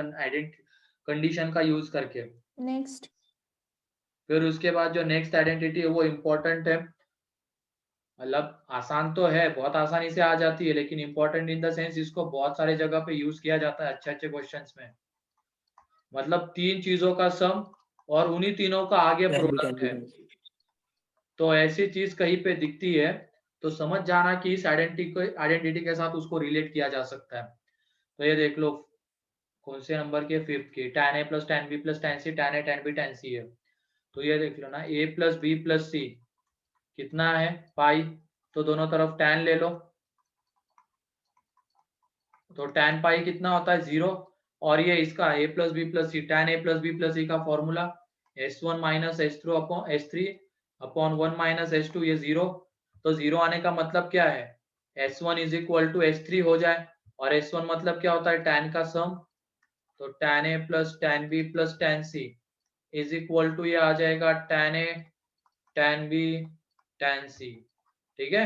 कंडीशन का यूज करके। नेक्स्ट फिर उसके बाद जो नेक्स्ट आइडेंटिटी है वो इम्पोर्टेंट है, मतलब आसान तो है, बहुत आसानी से आ जाती है, लेकिन इंपॉर्टेंट इन द सेंस इसको बहुत सारे जगह पे यूज किया जाता है अच्छे अच्छे क्वेश्चंस में। मतलब 3 चीजों का सम और उन्हीं तीनों का आगे प्रोडक्ट है, तो ऐसी चीज कहीं पे दिखती है तो समझ जाना कि इस आइडेंटिटी के साथ उसको रिलेट किया जा सकता है। तो ये देख लो कौन से नंबर के, 5th की, tan a plus tan b plus tan c tan a tan b tan c है, तो ये देख लो ना, a plus b plus c कितना है पाई, तो दोनों तरफ tan ले लो, तो tan पाई कितना होता है 0, और ये इसका a plus B plus C tan a plus b plus c का formula s1 minus s3 upon 1 minus s2, ये 0, तो 0 आने का मतलब क्या है, s1 is equal to s3 हो जाए, और s1 मतलब क्या होता है tan का सम, तो tan a plus tan b plus tan c is equal to ये आ जाएगा tan a tan b tan c, ठीक है।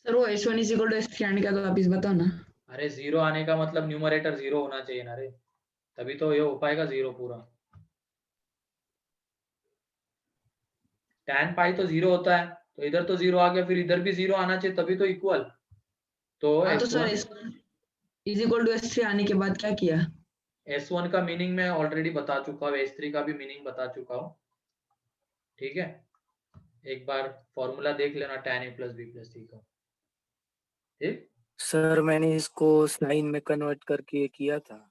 सर वो s1 = s3 आने का तो आप इस बताओ ना। अरे 0 आने का मतलब न्यूमरेटर 0 होना चाहिए ना रे, तभी तो ये हो पाएगा 0 पूरा। tan पाई तो 0 होता है, तो इधर तो 0 आ गया, फिर इधर भी 0 आना चाहिए, तभी तो इक्वल। तो हाँ तो सर s1 s1 = s3 आने के बाद क्या किया? S1 का मीनिंग मैं ऑलरेडी बता चुका हूँ, S3 का भी मीनिंग बता चुका हूँ, ठीक है। एक बार फॉर्मूला देख लेना tan a plus b plus c का, ठीक। सर मैंने इसको साइन में कन्वर्ट करके किया था,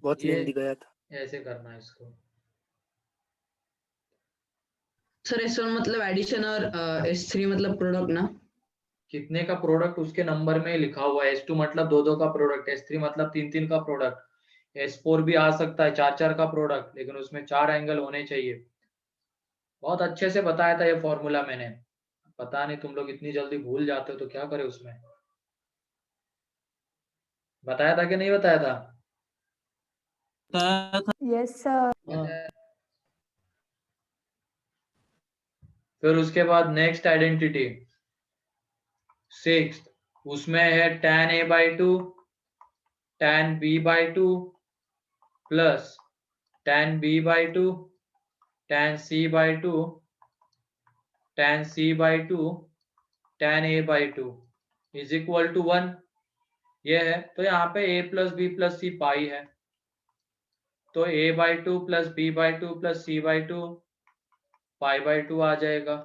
बहुत ये लेंदी गया था। ऐसे करना है इसको। सर s1 मतलब एडिशन और s3 मतलब प्रोडक्ट ना। कितने का प्रोडक्ट उसके नंबर में ही लिखा हुआ है, S2 मतलब 2 का प्रोडक्ट, S3 मतलब 3 का प्रोडक्ट, S4 भी आ सकता है 4 का प्रोडक्ट, लेकिन उसमें 4 एंगल होने चाहिए। बहुत अच्छे से बताया था ये फॉर्मूला मैंने, पता नहीं तुम लोग इतनी जल्दी भूल जाते हो तो क्या करे उसमें, बताया था कि नहीं बताया था? Yes sir. हाँ। फिर उसके बाद नेक्स्ट आइडेंटिटी 6, उसमें है tan a by 2 tan b by 2 plus tan b by 2 tan c by 2 tan c by 2 tan a by 2 is equal to 1। ये है, तो यहाँ पे a plus B plus C pi है, तो a by 2 plus b by 2 plus c by 2 pi by 2 आ जाएगा।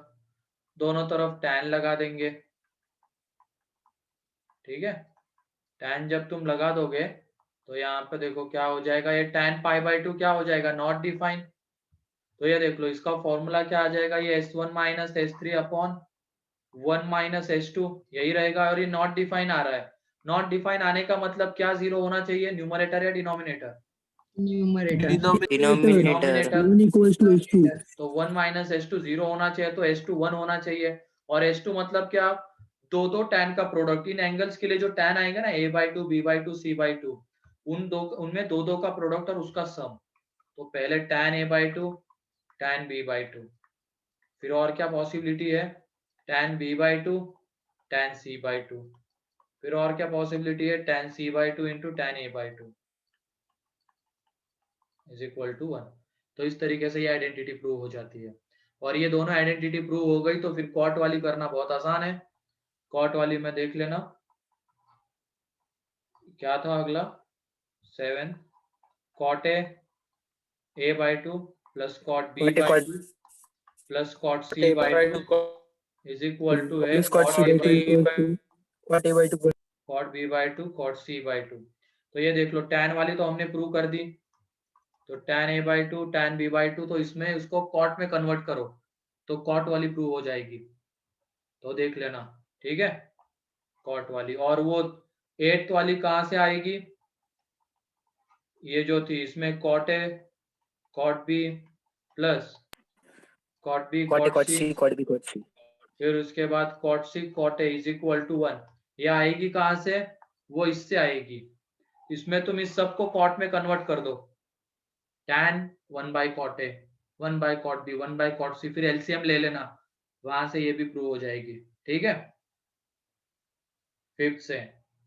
दोनों तरफ tan लगा देंगे, ठीक है। tan जब तुम लगा दोगे तो यहाँ पे देखो क्या हो जाएगा, ये tan पाई by 2 क्या हो जाएगा, नॉट डिफाइन। तो ये देख लो, इसका फॉर्मूला क्या आ जाएगा, ये s1 minus s3 upon 1 minus s2 यही रहेगा। और ये नॉट डिफाइन आ रहा है, नॉट डिफाइन आने का मतलब क्या, जीरो होना चाहिए, न्यूमरेटर या डिनोमिनेटर, न्यूमरेटर। डिनोमिनेटर। तो 1 माइनस s2 जीरो होना चाहिए, तो s2 1 होना चाहिए। और s2 मतलब क्या, दो tan का प्रोडक्ट। इन एंगल्स के लिए जो tan आएगा ना, a by 2 b by 2 c by 2, उनमें दो का प्रोडक्ट और उसका सम। तो पहले tan a by 2 tan b by 2, फिर और क्या पॉसिबिलिटी है, tan b by 2 tan c by 2, फिर और क्या पॉसिबिलिटी है, tan c by 2 into tan a by 2 is equal to 1। तो इस तरीके से ये आइडेंटिटी प्रूव हो जाती है। और ये दोनों आइडेंटिटी प्रूव हो गई तो फिर कॉट वाली करना बहुत आसान है। कॉट वाली में देख लेना क्या था अगला, 7 cot a by 2 plus cot b by 2 plus cot c by 2 is equal to है cot a by 2 cot b by 2 cot c by 2। तो ये देख लो, tan वाली तो हमने प्रूव कर दी, तो tan a by 2 tan b by 2, तो इसमें उसको कॉट में कन्वर्ट करो तो कॉट वाली प्रूव हो जाएगी। तो देख लेना, ठीक है, कॉट वाली। और वो 8th वाली कहाँ से आएगी, ये जो थी इसमें cot a cot b plus cot b cot c, फिर उसके बाद cot c cot a is equal to 1। ये आएगी कहाँ से, वो इससे आएगी, इसमें तुम इस सब को कॉट में कन्वर्ट कर दो, tan 1 by cot a 1 by cot b 1 by cot c, फिर एलसीएम ले लेना, वहां से ये भी प्रूव हो जाएगी, ठीक है, 5th से।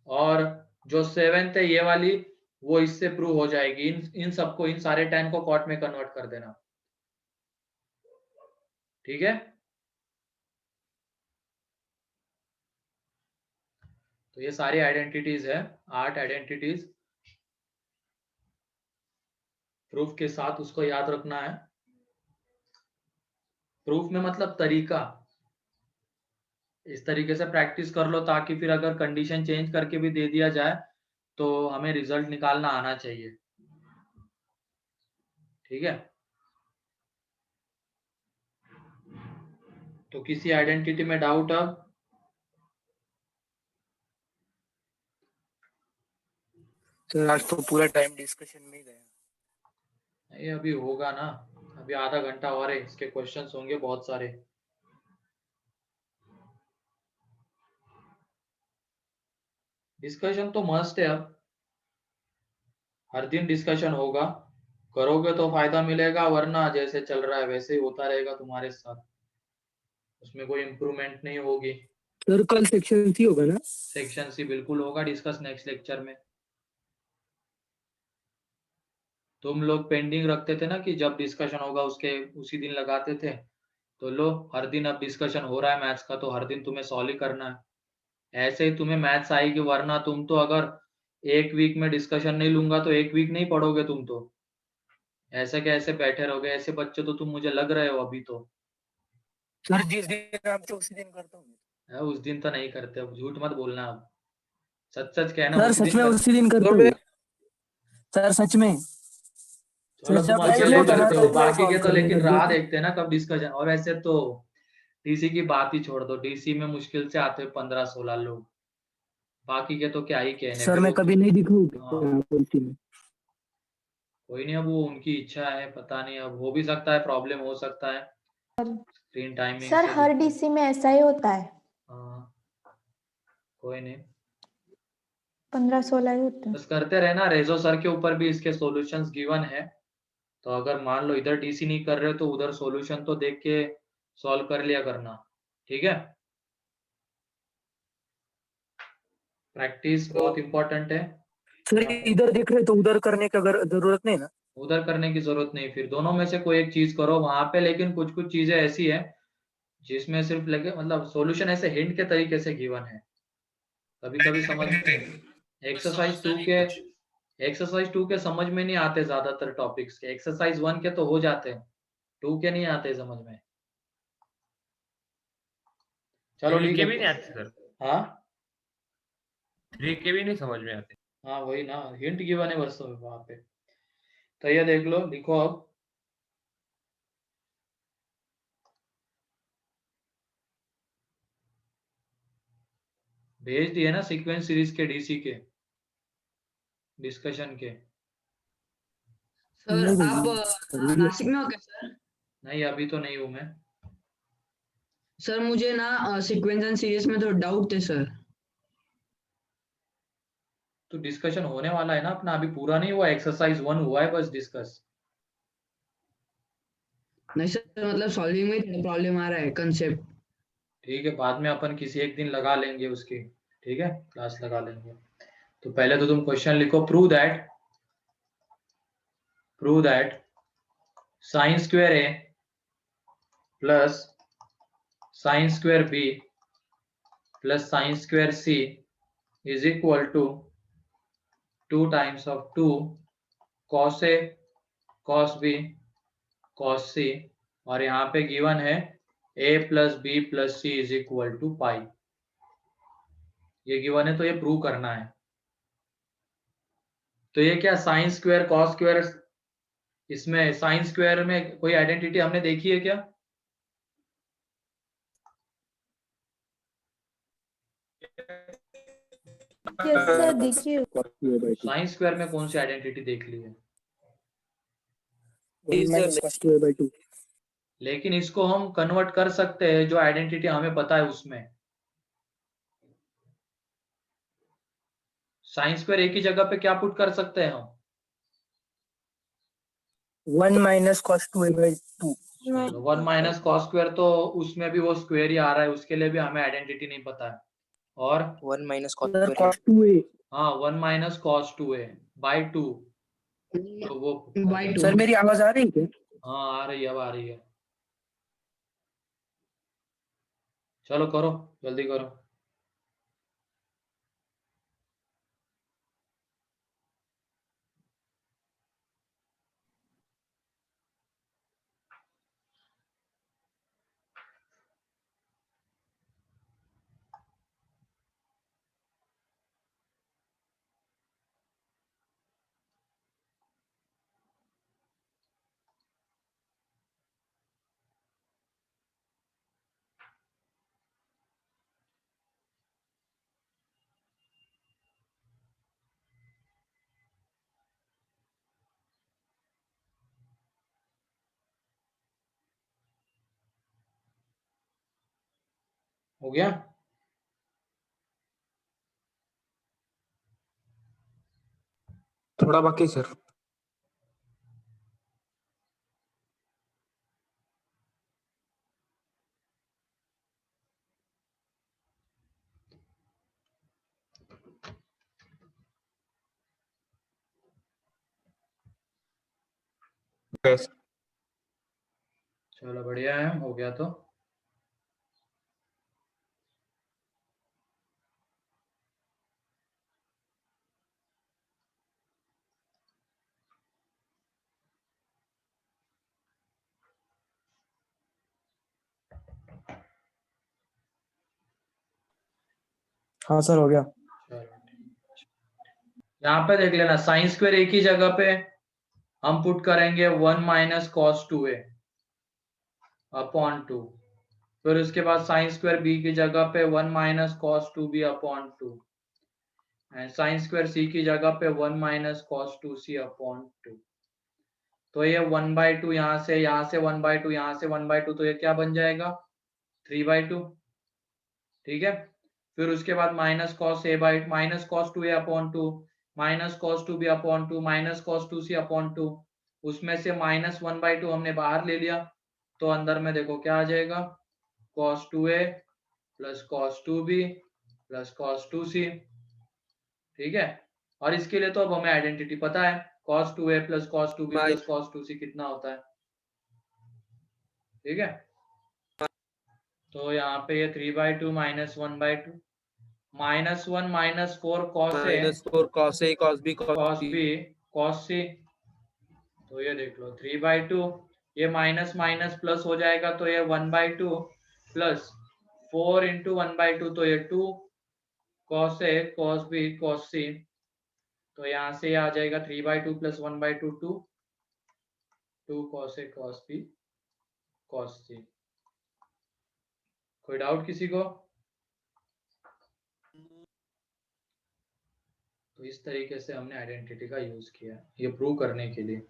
और जो 7th है ये वाली, वो इससे प्रूव हो जाएगी। इन सबको, इन सारे tan को कॉट में कन्वर्ट कर देना, ठीक है। तो ये सारी आइडेंटिटीज है, 8 आइडेंटिटीज। प्रूफ के साथ उसको याद रखना है। प्रूफ में मतलब तरीका, इस तरीके से प्रैक्टिस कर लो ताकि फिर अगर कंडीशन चेंज करके भी दे दिया जाए तो हमें रिजल्ट निकालना आना चाहिए, ठीक है। तो किसी आइडेंटिटी में डाउट अब, सर आज तो पूरा टाइम डिस्कशन में ही गया। ये अभी होगा ना, अभी आधा घंटा और है, इसके क्वेश्चंस होंगे बहुत सारे। डिस्कशन तो मस्ट है, अब हर दिन डिस्कशन होगा, करोगे तो फायदा मिलेगा, वरना जैसे चल रहा है वैसे ही होता रहेगा तुम्हारे साथ, उसमें कोई इम्प्रूवमेंट नहीं होगी। सर कल सेक्शन सी होगा ना? सेक्शन सी बिल्कुल होगा, डिस्कस नेक्स्ट लेक्चर में। तुम लोग पेंडिंग रखते थे ना कि जब डिस्कशन होगा उसके उसी दिन लगाते थे, तो लो हर दिन अब डिस्कशन हो रहा है मैथ्स का, तो हर दिन तुम्हें सॉल्व ही करना है, ऐसे ही तुम्हें मैथ्स आएगी। वरना तुम तो अगर एक वीक में डिस्कशन नहीं लूंगा तो एक वीक नहीं पढ़ोगे तुम, तो ऐसे कैसे बैठे रहोगे, ऐसे बच्चे तो तुम मुझे लग रहे हो अभी तो। सर जिस दिन आप तो उसी दिन करता हूँ। उस दिन तो नहीं करते, अब झूठ मत बोलना, अब सच सच कहना। सर सच में उसी दिन करता हूँ सर, सच में। चलो तुम अकेले करते हो, बाकी के तो लेकिन राह देखते हैं ना कब डिस्कशन। और वैसे तो डीसी की बात ही छोड़ दो, डीसी में मुश्किल से आते हैं 15-16 लोग, बाकी के तो क्या ही कहने। सर मैं कभी नहीं दिखूं। कोई नहीं, अब वो उनकी इच्छा है, पता नहीं, अब हो भी सकता है प्रॉब्लम हो सकता है स्क्रीन टाइमिंग सर से। हर डीसी में ऐसा ही होता है। हाँ, कोई नहीं, 15-16 ही होते हैं। बस करते रहना। रेजो सर के ऊपर भी इसके सॉल्यूशंस गिवन है, तो अगर मान लो इधर डीसी नहीं कर रहे हो तो उधर सॉल्यूशन तो देख के सॉल्व कर लिया करना, ठीक है। प्रैक्टिस बहुत इंपॉर्टेंट है। सर इधर देख रहे तो उधर करने की अगर जरूरत नहीं ना? उधर करने की जरूरत नहीं, फिर दोनों में से कोई एक चीज करो वहां पे, लेकिन कुछ कुछ चीजें ऐसी है जिसमें सिर्फ लगे मतलब सॉल्यूशन ऐसे हिंट के तरीके से गिवन है, कभी कभी समझ एक्सरसाइज 2 के समझ में नहीं आते ज्यादातर टॉपिक्स के, एक्सरसाइज 1 के तो हो जाते हैं, 2 के नहीं आते समझ में। चलो 3 ठीक के है। भी नहीं आते सर, हाँ 3 के भी नहीं समझ में आते। हाँ वही ना, हिंट गिवन है बस वहां पे। तो ये देख लो, लिखो अब। भेज दिए ना सीक्वेंस सीरीज के डीसी के डिस्कशन के। सर नहीं आप भैया, नासिक में हो क्या सर? नहीं अभी तो नहीं हूं मैं। सर मुझे ना सीक्वेंस एंड सीरीज में तो डाउट थे सर। तो डिस्कशन होने वाला है ना अपना, अभी पूरा नहीं हुआ, एक्सरसाइज 1 हुआ है बस डिस्कस। नहीं सर, मतलब सॉल्विंग में थोड़ा प्रॉब्लम आ रहा है कंसेप्ट। ठीक है, बाद में अपन किसी एक दिन लगा लेंगे उसकी, ठीक है, क्लास लगा लेंगे। तो पहले तो तुम क्वेश्चन लिखो, prove that sine square A plus sine square B plus sine square C is equal to 2 times of 2 cos A cos b cos c, और यहाँ पे गिवन है a plus B plus C is equal to pi. ये गिवन है तो ये प्रूव करना है। तो ये क्या साइन स्क्वायर कॉस स्क्वायर, इसमें साइन स्क्वायर में कोई आइडेंटिटी हमने देखी है क्या? यस सर, देखिए साइन स्क्वायर में कौन सी आइडेंटिटी देख ली है? -cos2a/2। लेकिन इसको हम कन्वर्ट कर सकते हैं जो आइडेंटिटी हमें पता है उसमें। साइन स्क्वायर एक ही जगह पे क्या पुट कर सकते हैं हम? 1 - cos2a/2। 1 माइनस कॉस स्क्वायर, तो उसमें भी वो स्क्वायर ही आ रहा है, उसके लिए भी हमें आइडेंटिटी नहीं पता है। और 1 - सर cos2a। cos2a। हाँ 1 माइनस कॉस 2a बाई 2, तो वो बाय 2। सर मेरी आवाज आ रही है क्या? हाँ आ रही है, अब आ रही है। चलो करो, जल्दी करो। हो गया? थोड़ा बाकी सर। चलो बढ़िया है, हो गया तो। हाँ सर हो गया। यहाँ पे देख लेना, साइन स्क्वायर एक ही जगह पे हम पुट करेंगे 1 माइनस कॉस 2a अपॉन 2, फिर उसके बाद साइन स्क्वायर बी की जगह पे 1 minus cos 2b upon 2, and sine square C की जगह पे 1 माइनस कॉस 2c अपॉन 2। तो ये 1/2 यहाँ से 1/2 यहाँ से 1/2, तो ये क्या बन जाएगा 3/2, ठीक है। फिर उसके बाद minus cos a by minus cos 2a upon 2 minus cos 2b upon 2 minus cos 2c upon 2, उसमें से -1/2 हमने बाहर ले लिया, तो अंदर में देखो क्या आ जाएगा, cos 2a plus cos 2b plus cos 2c। ठीक है, और इसके लिए तो अब हमें आइडेंटिटी पता है, cos 2a plus cos 2b plus cos 2c कितना होता है। ठीक है, तो यहाँ पे ये 3/2 minus 1/2 -1 -4 cos a -4 cos a cos b cos b cos c। तो ये देख लो 3/2, ये माइनस माइनस प्लस हो जाएगा तो ये 1/2 प्लस 4 इंटू 1/2 तो ये 2 cos a cos b cos c। तो यहाँ से आ जाएगा 3/2 plus 1/2 2 cos a cos b cos c। कोई डाउट किसी को? तो इस तरीके से हमने आइडेंटिटी का यूज किया है ये प्रूव करने के लिए।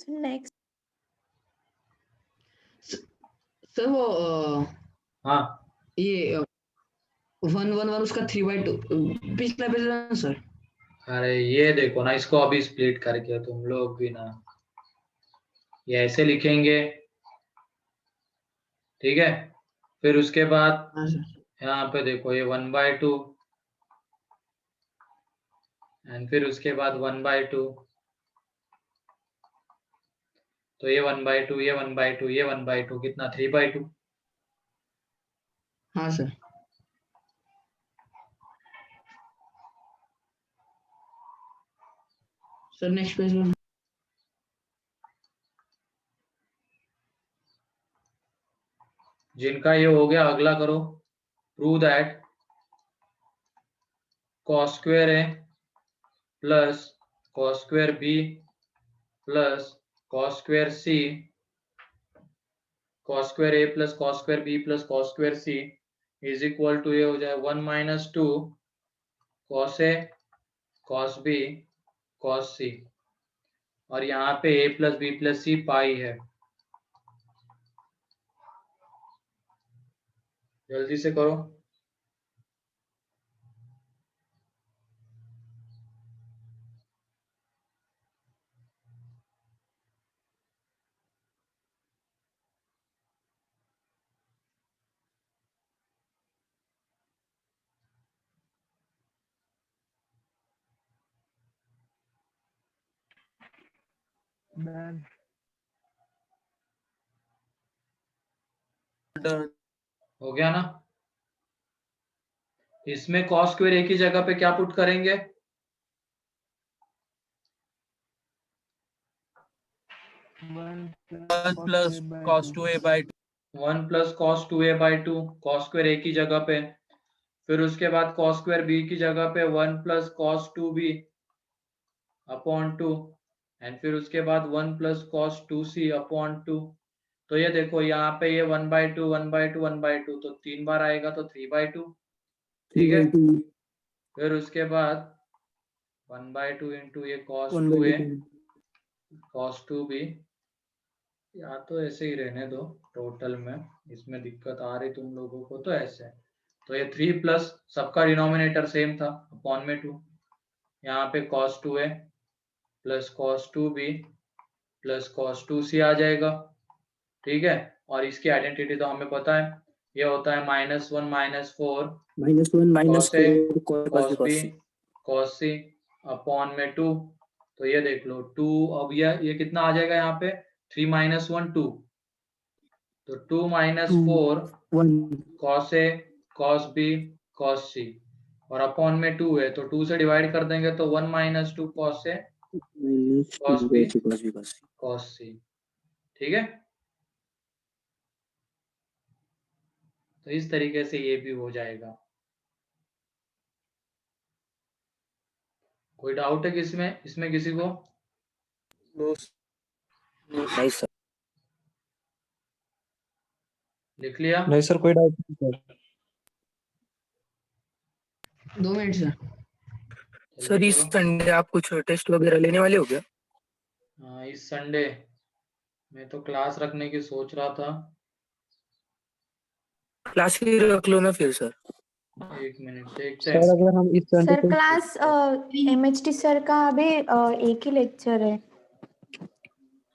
So next, सर वो हाँ ये 1 1 1 उसका 3/2 पिछला पिछला ना सर। अरे ये देखो ना, इसको अभी स्प्लिट करके तुम लोग भी ना ये ऐसे लिखेंगे। ठीक है, फिर उसके बाद हाँ सर। यहाँ पे देखो ये 1/2 एंड फिर उसके बाद 1/2 तो ये 1/2 ये 1/2 ये 1/2 कितना 3/2। हाँ सर। सर नेक्स्ट पेज में जिनका ये हो गया अगला करो, prove that cos square a plus cos square b plus cos square c cos square a plus cos square b plus cos square c is equal to ये हो जाए 1 - 2 cos a cos b cos c। और यहाँ पे a plus b plus c पाई है। जल्दी से करो। Done. हो गया ना? इसमें cos स्क्वायर एक ही जगह पे क्या पुट करेंगे? 1 plus cos 2a/2 1 plus cos 2a/2 cos square एक ही जगह पे, फिर उसके बाद cos स्क्वायर b की जगह पे 1 plus cos 2b upon 2 and फिर उसके बाद 1 प्लस cos 2c अपॉन 2। तो ये देखो यहाँ पे ये 1/2 1/2 1/2 तो 3 बार आएगा तो 3/2। ठीक है, फिर उसके बाद 1/2 इंटू ये cos 2a cos 2b, या तो ऐसे ही रहने दो टोटल में, इसमें दिक्कत आ रही तुम लोगों को तो ऐसे। तो ये 3 प्लस सबका डिनोमिनेटर सेम था अपॉन में 2, यहाँ पे cos 2a plus cos 2b plus cos 2c आ जाएगा। ठीक है, और इसकी आइडेंटिटी तो हमें पता है, ये होता है -1 -4 cos a cos b cos c upon में 2। तो ये देख लो 2, अब ये कितना आ जाएगा यहाँ पे 3 - 1 2, तो 2 - 4 cos a cos b cos c और अपॉन में 2 है तो 2 से डिवाइड कर देंगे तो 1 - 2 cos a cos b cos c। ठीक है, तो इस तरीके से ये भी हो जाएगा। कोई डाउट है इसमें किसी को? No, नहीं सर। लिख लिया? नहीं सर, कोई डाउट नहीं सर। 2 minute sir. सर इस संडे आप कुछ टेस्ट वगैरह लेने वाले हो क्या? हाँ, इस संडे मैं तो क्लास रखने की सोच रहा था, क्लास ही रख लो ना फिर सर। एक मिनट देखते सर हैं। अगर हम इस Sunday sir class MHT sir का अभी एक ही लेक्चर है,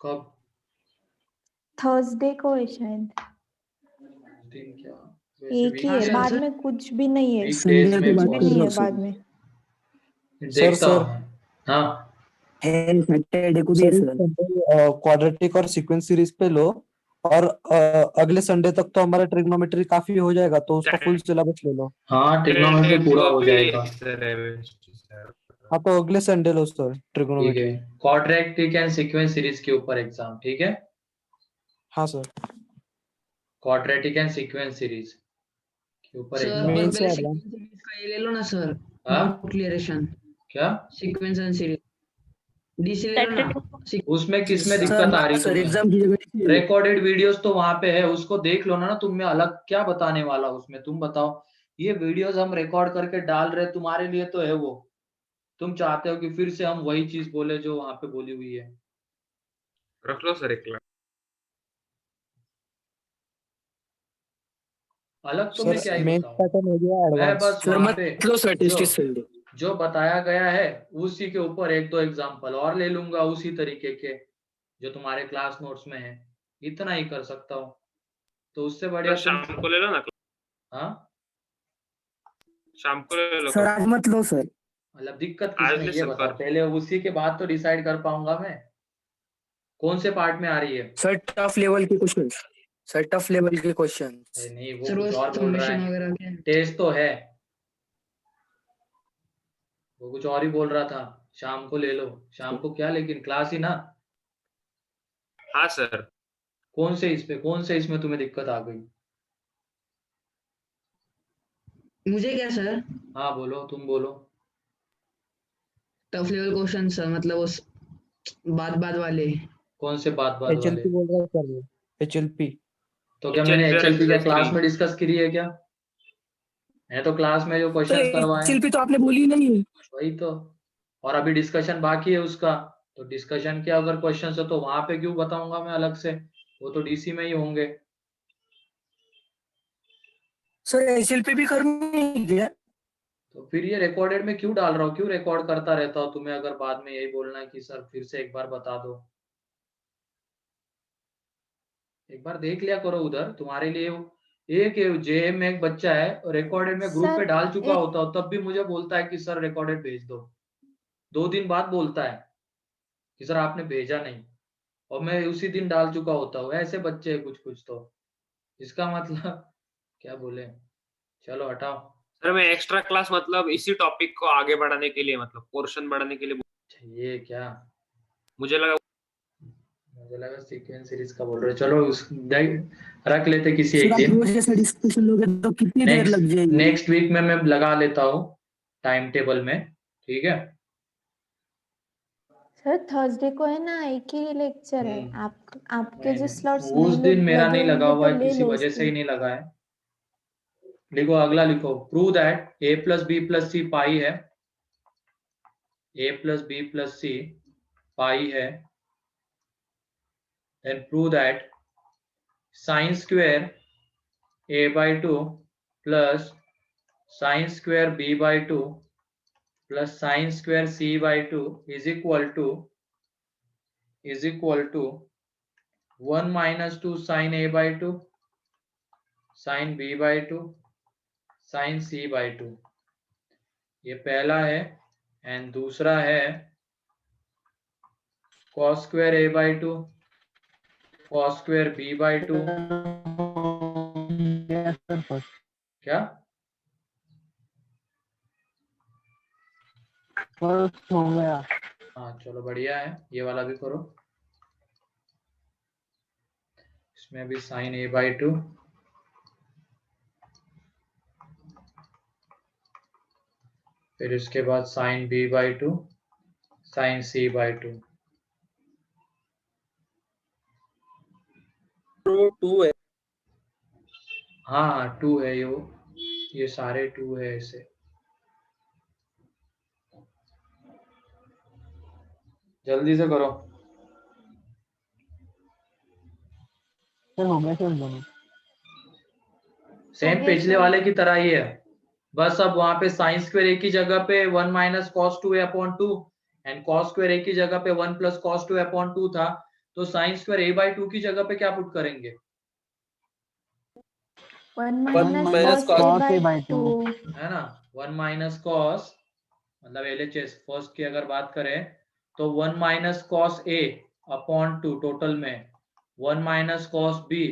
कब? थर्सडे को है शायद, दिन क्या? वैसे एक ही हाँ है, सर बाद सर में कुछ भी नहीं है, वीक संडे डेज की में कुछ बात भी कर बहुत नहीं रहा है हूँ बाद सर। में। देखता सर हूँ। हाँ है सैटरडे को भी है सर। क्वाड्रेटिक और सीक्वेंस सीरीज पे लो, और अगले संडे तक तो हमारा ट्रिग्नोमेट्री काफी हो जाएगा, तो उसका फुल सिलेबस ले लो। हाँ, ट्रिग्नोमेट्री पूरा हो जाएगा। हाँ तो अगले संडे लो सर ठीक है, trigonometry. Quadratic and sequence series के ऊपर एग्जाम, ठीक है। हाँ sir. Quadratic and sequence series के ऊपर सर एग्जाम। पर मेन पहले से सीक्वेंस सीरीज का ये ले लो ना सर, हाँ डाउट क्लियरेशन, क्या? सीक्वेंस एंड सीरीज डीसी ले लो ना। उसमें किस में सर दिक्कत आ रही सर तुम्हें? एग्जाम की जगह रिकॉर्डेड वीडियोस तो वहां पे है, उसको देख लो ना। तुम्हें अलग क्या बताने वाला उसमें, तुम बताओ। ये वीडियोस हम रिकॉर्ड करके डाल रहे, तुम्हारे लिए तो है वो। तुम चाहते हो कि फिर से हम वही चीज बोले जो वहां पे बोली हुई है। रख लो सर एक अलग तो मैं सर क्या ही मेन बताऊं। पैटर्न हो गया मैं एडवांस। बस सर वहां मत पे लो सर टेस्ट जो इस संडे। जो बताया गया है उसी के ऊपर एक दो एग्जांपल और ले लूंगा, उसी तरीके के जो तुम्हारे क्लास नोट्स में है। इतना ही कर सकता हूँ। तो उससे बढ़िया तुम। शाम को ले लो ना, हाँ, शाम को ले लो सर आज मत लो सर। मतलब दिक्कत आज किसमें ले ये सर बताओ पर पहले, उसी के बाद तो डिसाइड कर पाऊंगा मैं कौन से पार्ट में आ रही है। सर टफ लेवल के क्वेश्चन, सर टफ लेवल के क्वेश्चन। अरे नहीं, वो सर वो कुछ और बोल रहा समेशन है। वगैरह के। टेस्ट तो है, वो कुछ और ही बोल रहा था। शाम को ले लो। शाम को क्या, लेकिन क्लास ही ना। हाँ सर। कौन से इसमें तुम्हें दिक्कत आ गई? मुझे क्या सर, हाँ बोलो, तुम बोलो। टफ लेवल क्वेश्चन सर, मतलब उस बाद बाद वाले। कौन से बात बात वाले? HLP बोल रहा है सर, HLP। तो क्या मैंने HLP और HLP क्या exercise क्लास 3 में डिस्कस करी है क्या? मैं तो क्लास में जो सर क्वेश्चंस करवाए एचएलपी तो आपने बोली नहीं है। वही तो। और अभी डिस्कशन बाकी है उसका। तो डिस्कशन के अगर क्वेश्चंस है तो वहां पे क्यों बताऊंगा मैं अलग से? वो तो डीसी में ही होंगे। सर एचएलपी भी करनी है क्या? तो फिर ये रिकॉर्डेड में क्यों डाल रहा हूँ? क्यों रिकॉर्ड करता रहता हूँ तुम्हें, अगर बाद में यही बोलना है कि सर फिर से एक बार बता दो। एक बार देख लिया करो उधर तुम्हारे लिए। एक जेएम में एक बच्चा है, रिकॉर्डेड में ग्रुप पे सर डाल चुका एक होता हो तब भी मुझे बोलता है कि सर रिकॉर्डेड भेज दो। 2 दिन बाद बोलता है कि सर आपने भेजा नहीं, और मैं उसी दिन डाल चुका होता हूँ। ऐसे बच्चे हैं कुछ कुछ तो। इसका मतलब क्या बोले। चलो हटाओ। सर मैं एक्स्ट्रा क्लास मतलब इसी टॉपिक को आगे बढ़ाने के लिए, मतलब पोर्शन बढ़ाने के लिए ये क्या, मुझे लगा। मुझे लगा सीक्वेंस सीरीज का बोल रहे हो। चलो रख लेते किसी सर एक आप दिन। रोज ऐसा डिस्कशन लोगे तो कितनी देर नेक्स्ट लग जाएगी? नेक्स्ट वीक में मैं लगा लेता हूँ टाइम टेबल में, ठीक है। सर थर्सडे को है ना, एक ही लेक्चर है, आपके जो स्लॉट्स उस नहीं दिन मेरा लगे नहीं लगा होंगे हुआ तो है, ले किसी लो वजह से उसको। ही नहीं लगा है। लिखो अगला, लिखो prove that a plus B plus C pi है। a plus B plus C pi है। then prove that sin square a by 2 plus sin square b by 2 plus sin square c by 2 is equal to 1 minus 2 sin a by 2 sin b by 2 sin c by 2। ये पहला है। एंड दूसरा है cos square a by 2 cos square b by 2। क्या? हो गया। हाँ चलो बढ़िया है, ये वाला भी करो। इसमें भी sin a by 2 फिर उसके बाद sin b by 2 sin c by 2। 2 है। हाँ हाँ 2 है ये सारे 2 है ऐसे। जल्दी से करो। सर हो गया सर दोनों। सेम गया पिछले सर। वाले की तरह ही है, बस अब वहां पे साइन स्क्वायर एक ही जगह पे 1 minus cos 2a upon 2 and cos square एक ही जगह पे 1 प्लस कॉस 2 अपॉन 2 था, तो साइन स्क्वायर a बाई 2 की जगह पे क्या पुट करेंगे? 1 1 minus minus cos cos a by 2। है ना, 1 माइनस कॉस मतलब LHS फर्स्ट की अगर बात करें तो 1 minus cos a upon 2 total में 1 minus cos b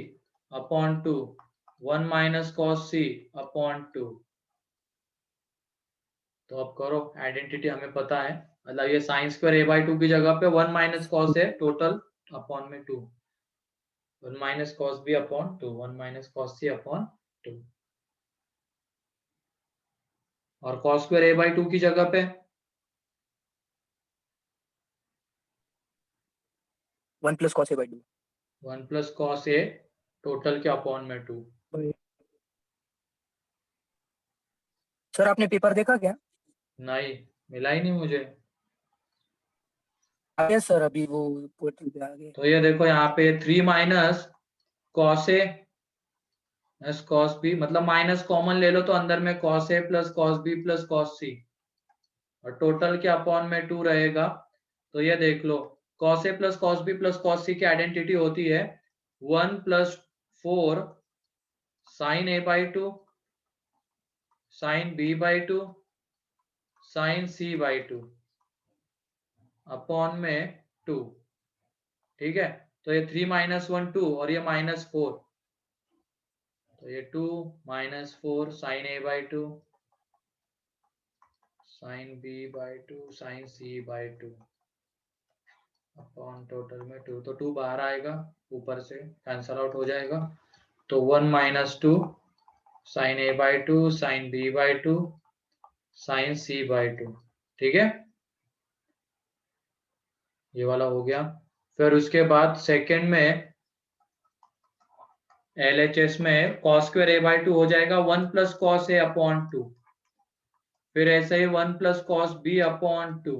upon 2 1 minus cos c upon 2। तो अब करो, आइडेंटिटी हमें पता है, मतलब ये साइन स्क्वायर a बाई 2 की जगह पे 1 minus cos a total upon में 2 1 minus cos b upon 2 1 minus cos c upon 2 और कॉस स्क्वायर a बाई 2 की जगह पे 1 plus cos A by 2। 1 plus cos a total के अपॉन में 2। सर आपने पेपर देखा क्या? नहीं, मिला ही नहीं मुझे। आ गया सर, अभी वो पोर्टल पे आ गए। तो ये देखो यहाँ पे 3 minus cos A plus cos B, मतलब माइनस कॉमन ले लो तो अंदर में cos A plus cos B plus cos C और टोटल के अपॉन में 2 रहेगा। तो ये देख लो, cos A plus cos B plus cos C की आइडेंटिटी होती है 1 plus 4 sine A by 2 sine B by 2 sine C by 2 upon में 2। ठीक है, तो ये 3 माइनस 1 2 और ये माइनस 4, तो ये 2 minus 4 sine A by 2 sine B by 2 sine C by 2 upon total में 2। तो 2 बाहर आएगा, ऊपर से कैंसल आउट हो जाएगा, तो 1 minus 2 sine A by 2 sine B by 2 sine C by 2। ठीक है, ये वाला हो गया। फिर उसके बाद सेकंड में LHS में कॉस स्क्वायर ए बाई 2 हो जाएगा 1 प्लस कॉस ए अपॉन 2, फिर ऐसे ही 1 plus cos B upon 2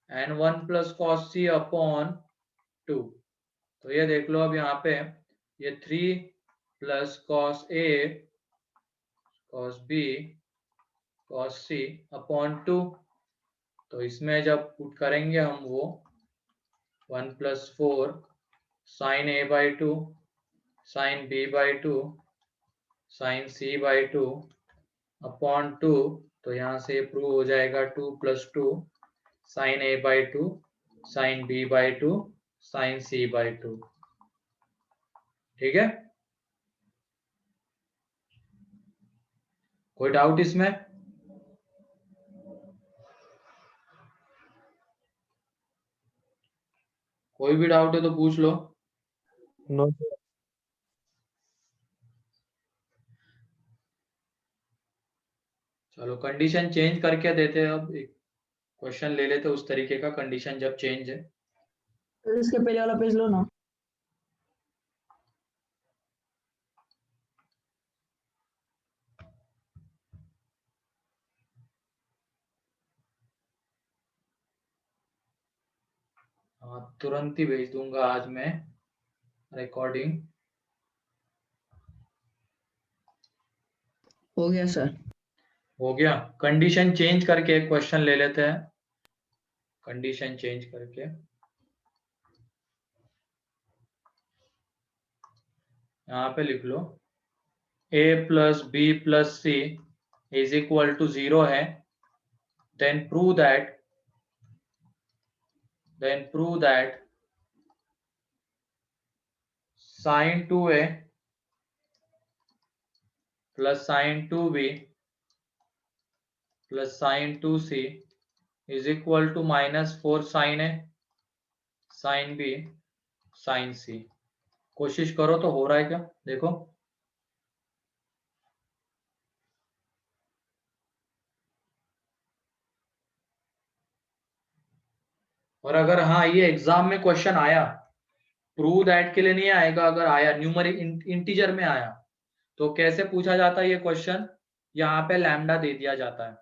and 1 plus cos C upon 2। तो ये देख लो अब यहाँ पे ये 3 plus cos A cos B cos C upon 2। तो इसमें जब पुट करेंगे हम वो 1 plus 4 sine A by 2 sine B by 2 sine C by 2 upon 2, तो यहाँ से प्रूव हो जाएगा 2 plus 2 sine A by 2 sine B by 2 sine C by 2। ठीक है, कोई डाउट इसमें? कोई भी डाउट है तो पूछ लो। नो चलो कंडीशन चेंज करके देते हैं, अब एक क्वेश्चन ले लेते उस तरीके का, कंडीशन जब चेंज है। तो इसके पहले वाला पेज लो ना। हाँ, तुरंत ही भेज दूंगा आज मैं रिकॉर्डिंग। हो गया सर। हो गया, कंडीशन चेंज करके एक क्वेश्चन ले लेते हैं, कंडीशन चेंज करके। यहाँ पे लिख लो a plus B plus C is equal to 0 है, then prove that sine 2a plus sine 2b plus sine 2c is equal to minus 4 sine a sine b sine c। कोशिश करो तो हो रहा है क्या, देखो। और अगर हाँ ये एग्जाम में क्वेश्चन आया, प्रूव दैट के लिए नहीं आएगा, अगर आया न्यूमेरिक इंटीजर में आया तो कैसे पूछा जाता है ये क्वेश्चन, यहाँ पे लैम्डा दे दिया जाता है।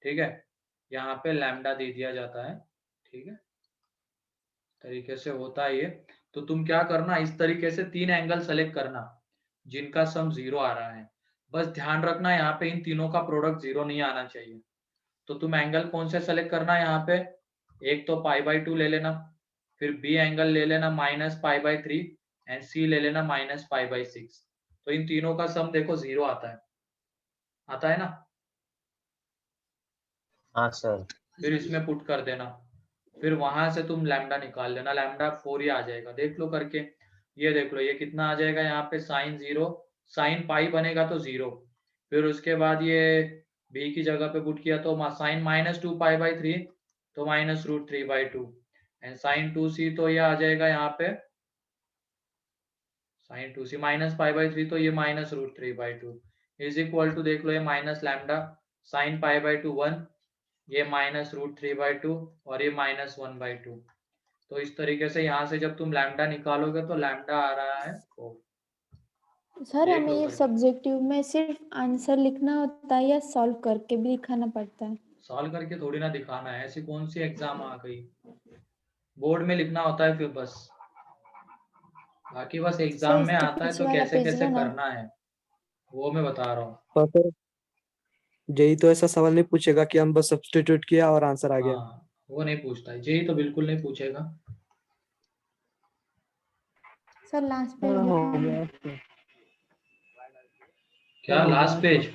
ठीक है, यहाँ पे लैम्डा दे दिया जाता है। ठीक है, तरीके से होता है ये। तो तुम क्या करना, इस तरीके से 3 एंगल सेलेक्ट करना, जिनका सम 0 आ रहा है। बस ध्यान रखना यहाँ पे इन तीनों का प्रोडक्ट 0 नहीं आना चाहिए। तो तुम एंगल कौन से सेलेक्ट करना है यहाँ पे, एक तो π/2 ले लेना, फिर बी एंगल ले लेना -π/3 एंड सी ले लेना -π/6। तो इन तीनों का सम देखो 0 आता है ना। हाँ सर। फिर इसमें पुट कर देना, फिर वहां से तुम लैम्डा निकाल लेना, लैम्डा 4 ही आ जाएगा, देख लो करके। ये देख लो ये कितना आ जाएगा यहाँ पे, साइन 0, साइन पाई बनेगा तो 0, फिर उसके बाद ये बी की जगह पे पुट किया तो साइन -2π/3 तो -√3/2 एंड साइन 2c तो ये आ जाएगा यहाँ पे साइन 2c -π/3 तो ये -√3/2 इज इक्वल टू, देख लो ये माइनस लैम्डा साइन π/2 1, ये -√3/2 और ये -1/2। तो इस तरीके से यहाँ से जब तुम लैम्डा निकालोगे तो लैम्डा आ रहा है 4। सर देख हमें लो ये करके। सब्जेक्टिव में सिर्फ आंसर लिखना होता है या सॉल्व करके भी दिखाना पड़ता है? सॉल्व करके थोड़ी ना दिखाना है, ऐसी कौन सी एग्जाम आ गई, बोर्ड में लिखना होता है फिर बस, बाकी बस सर एग्जाम में इसके आता है पीछे तो वाला कैसे पेज कैसे लेना। करना है वो मैं बता रहा हूँ। तो सर जेई तो ऐसा सवाल नहीं पूछेगा कि हम बस सब्स्टिट्यूट किया और आंसर आ गया। हाँ वो नहीं पूछता है, जेई तो बिल्कुल नहीं पूछेगा। सर लास्ट पेज हाँ, हो दिखाओ ना। गया। क्या लास्ट पेज,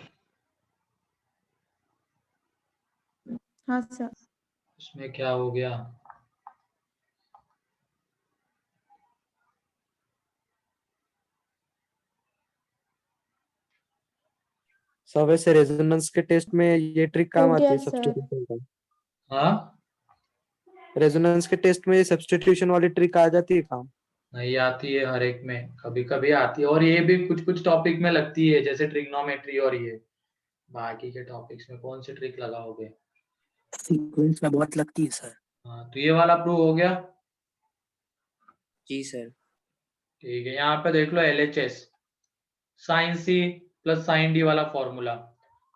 हाँ सर। उसमें क्या हो गया, सर वैसे रेजोनेंस के टेस्ट में ये ट्रिक काम हो आती गया है सर। सब्स्टिट्यूशन का। हाँ रेजोनेंस के टेस्ट में ये सब्स्टिट्यूशन वाली ट्रिक आ जाती है काम। नहीं आती है, हर एक में कभी कभी आती है, और ये भी कुछ कुछ टॉपिक में लगती है जैसे ट्रिग्नोमेट्री, और ये बाकी के टॉपिक्स में कौन सी ट्रिक लगाओगे। सीक्वेंस में बहुत लगती है सर। हाँ तो ये वाला प्रूव हो गया। जी सर। ठीक है, यहाँ पे देख लो LHS sine C plus sine D वाला फॉर्मूला,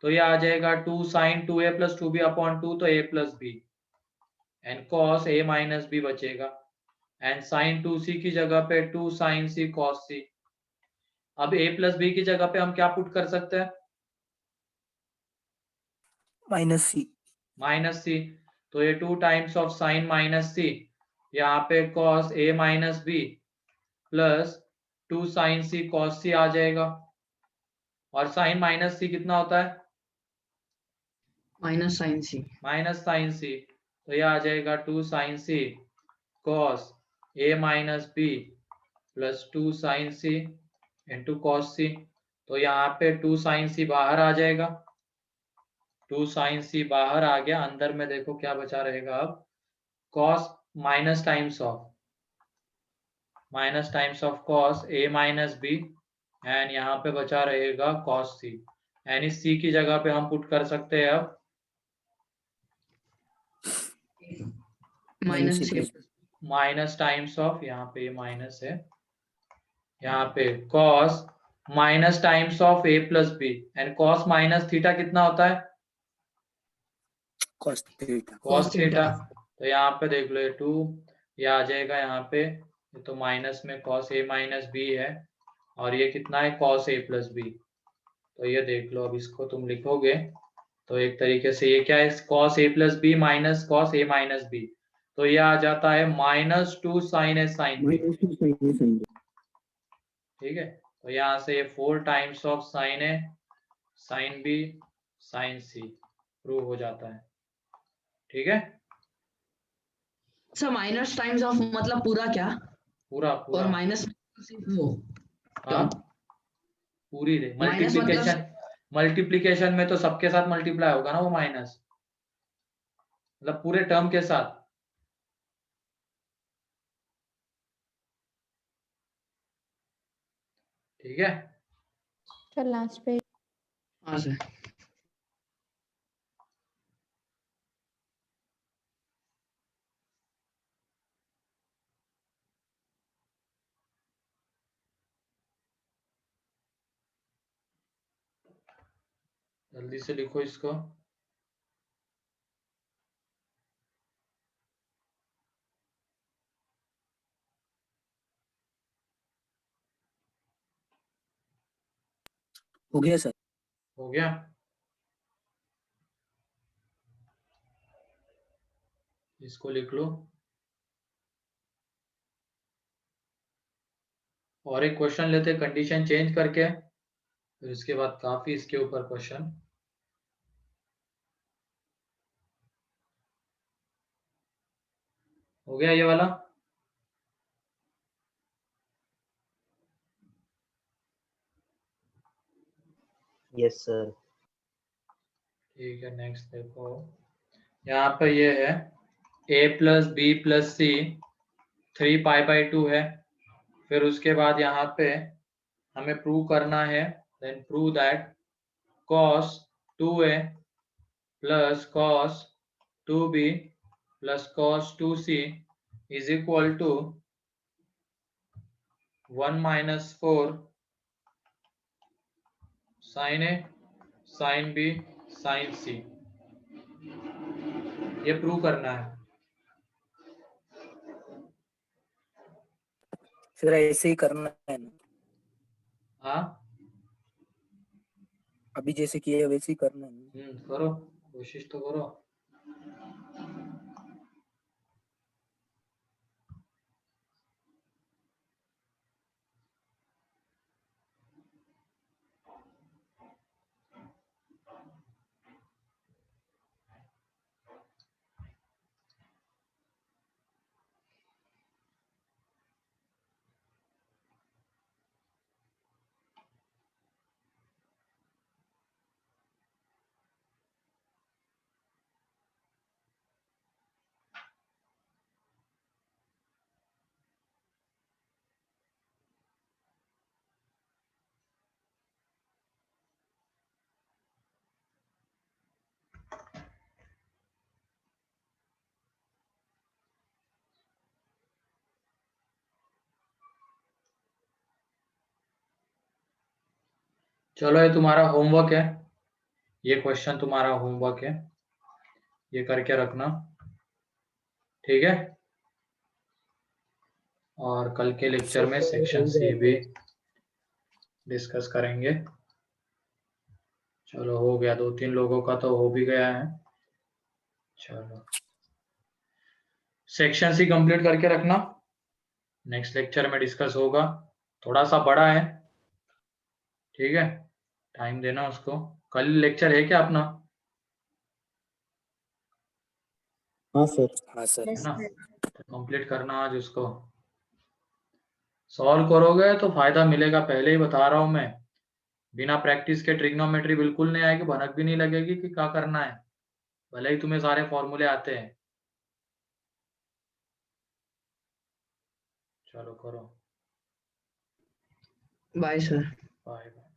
तो ये आ जाएगा 2 sign 2a plus 2b upon 2 तो a plus B and cos a minus B बचेगा एंड साइन 2c की जगह पे 2 साइन सी कॉस सी। अब a प्लस बी की जगह पे हम क्या पुट कर सकते हैं, -c। -c, तो ये 2 टाइम्स ऑफ साइन -c, यहाँ पे cos a minus B plus 2 sine C cos C आ जाएगा, और साइन -c कितना होता है, minus sine C. Minus sine C, तो ये आ जाएगा 2 sine C cos a minus B plus 2 sine C into cos C. तो यहाँ पे 2 साइन सी बाहर आ जाएगा, 2 साइन सी बाहर आ गया, अंदर में देखो क्या बचा रहेगा अब, cos minus times of cos a minus B and यहाँ पे बचा रहेगा कॉस सी, एंड इस सी की जगह पे हम पुट कर सकते हैं अब minus -c minus times of, यहाँ पे माइनस है, यहाँ पे cos minus times of a plus B and cos minus theta कितना होता है, cos थीटा। Cos theta. तो यहाँ पे देख लो ये 2, ये आ जाएगा यहाँ पे, ये तो माइनस में कॉस a माइनस बी है, और ये कितना है कॉस a प्लस बी। तो ये देख लो, अब इसको तुम लिखोगे तो एक तरीके से ये क्या है, cos a plus B minus cos a minus B, तो ये आ जाता है -2 साइन a साइन बी। ठीक है, तो यहाँ से ये 4 times of sine a sine B sine C prove हो जाता है। ठीक है, अच्छा माइनस टाइम्स ऑफ मतलब पूरा क्या, पूरा और पूरा माइनस सिर्फ वो हाँ पूरी रे, माइनस मतलब मल्टीप्लीकेशन में तो सबके साथ मल्टीप्लाई होगा ना वो माइनस, मतलब पूरे टर्म के साथ। ठीक है, सर लास्ट पेज। हाँ सर। जल्दी से लिखो इसको। हो गया सर। हो गया? इसको लिख लो। और एक क्वेश्चन लेते कंडीशन चेंज करके, फिर इसके बाद काफी इसके ऊपर क्वेश्चन। हो गया ये वाला? Yes sir. ठीक है, नेक्स्ट देखो। यहाँ पे ये है a प्लस बी प्लस सी 3π/2 है। फिर उसके बाद यहाँ पे हमें प्रूव करना है, then prove that cos 2a plus cos 2b plus cos 2c is equal to 1 - 4 sin a sin b sin c। ये प्रूव करना है। सर ऐसे ही करना है ना, हाँ, अभी जैसे किए वैसे ही करना है ना। करो, कोशिश तो करो। चलो, ये तुम्हारा होमवर्क है, ये क्वेश्चन तुम्हारा होमवर्क है, ये करके रखना, ठीक है। और कल के लेक्चर में सेक्शन सी भी डिस्कस करेंगे। चलो, हो गया, 2-3 लोगों का तो हो भी गया है। चलो, सेक्शन सी कंप्लीट करके रखना, नेक्स्ट लेक्चर में डिस्कस होगा। थोड़ा सा बड़ा है, ठीक है, टाइम देना उसको। कल लेक्चर है क्या अपना? हाँ सर। हाँ सर। है ना, तो कंप्लीट करना आज उसको। सॉल्व करोगे तो फायदा मिलेगा, पहले ही बता रहा हूं मैं। बिना प्रैक्टिस के ट्रिग्नोमेट्री बिल्कुल नहीं आएगी, भनक भी नहीं लगेगी कि क्या करना है, भले ही तुम्हें सारे फॉर्मूले आते हैं। चलो करो, बाय सर। Bye bye.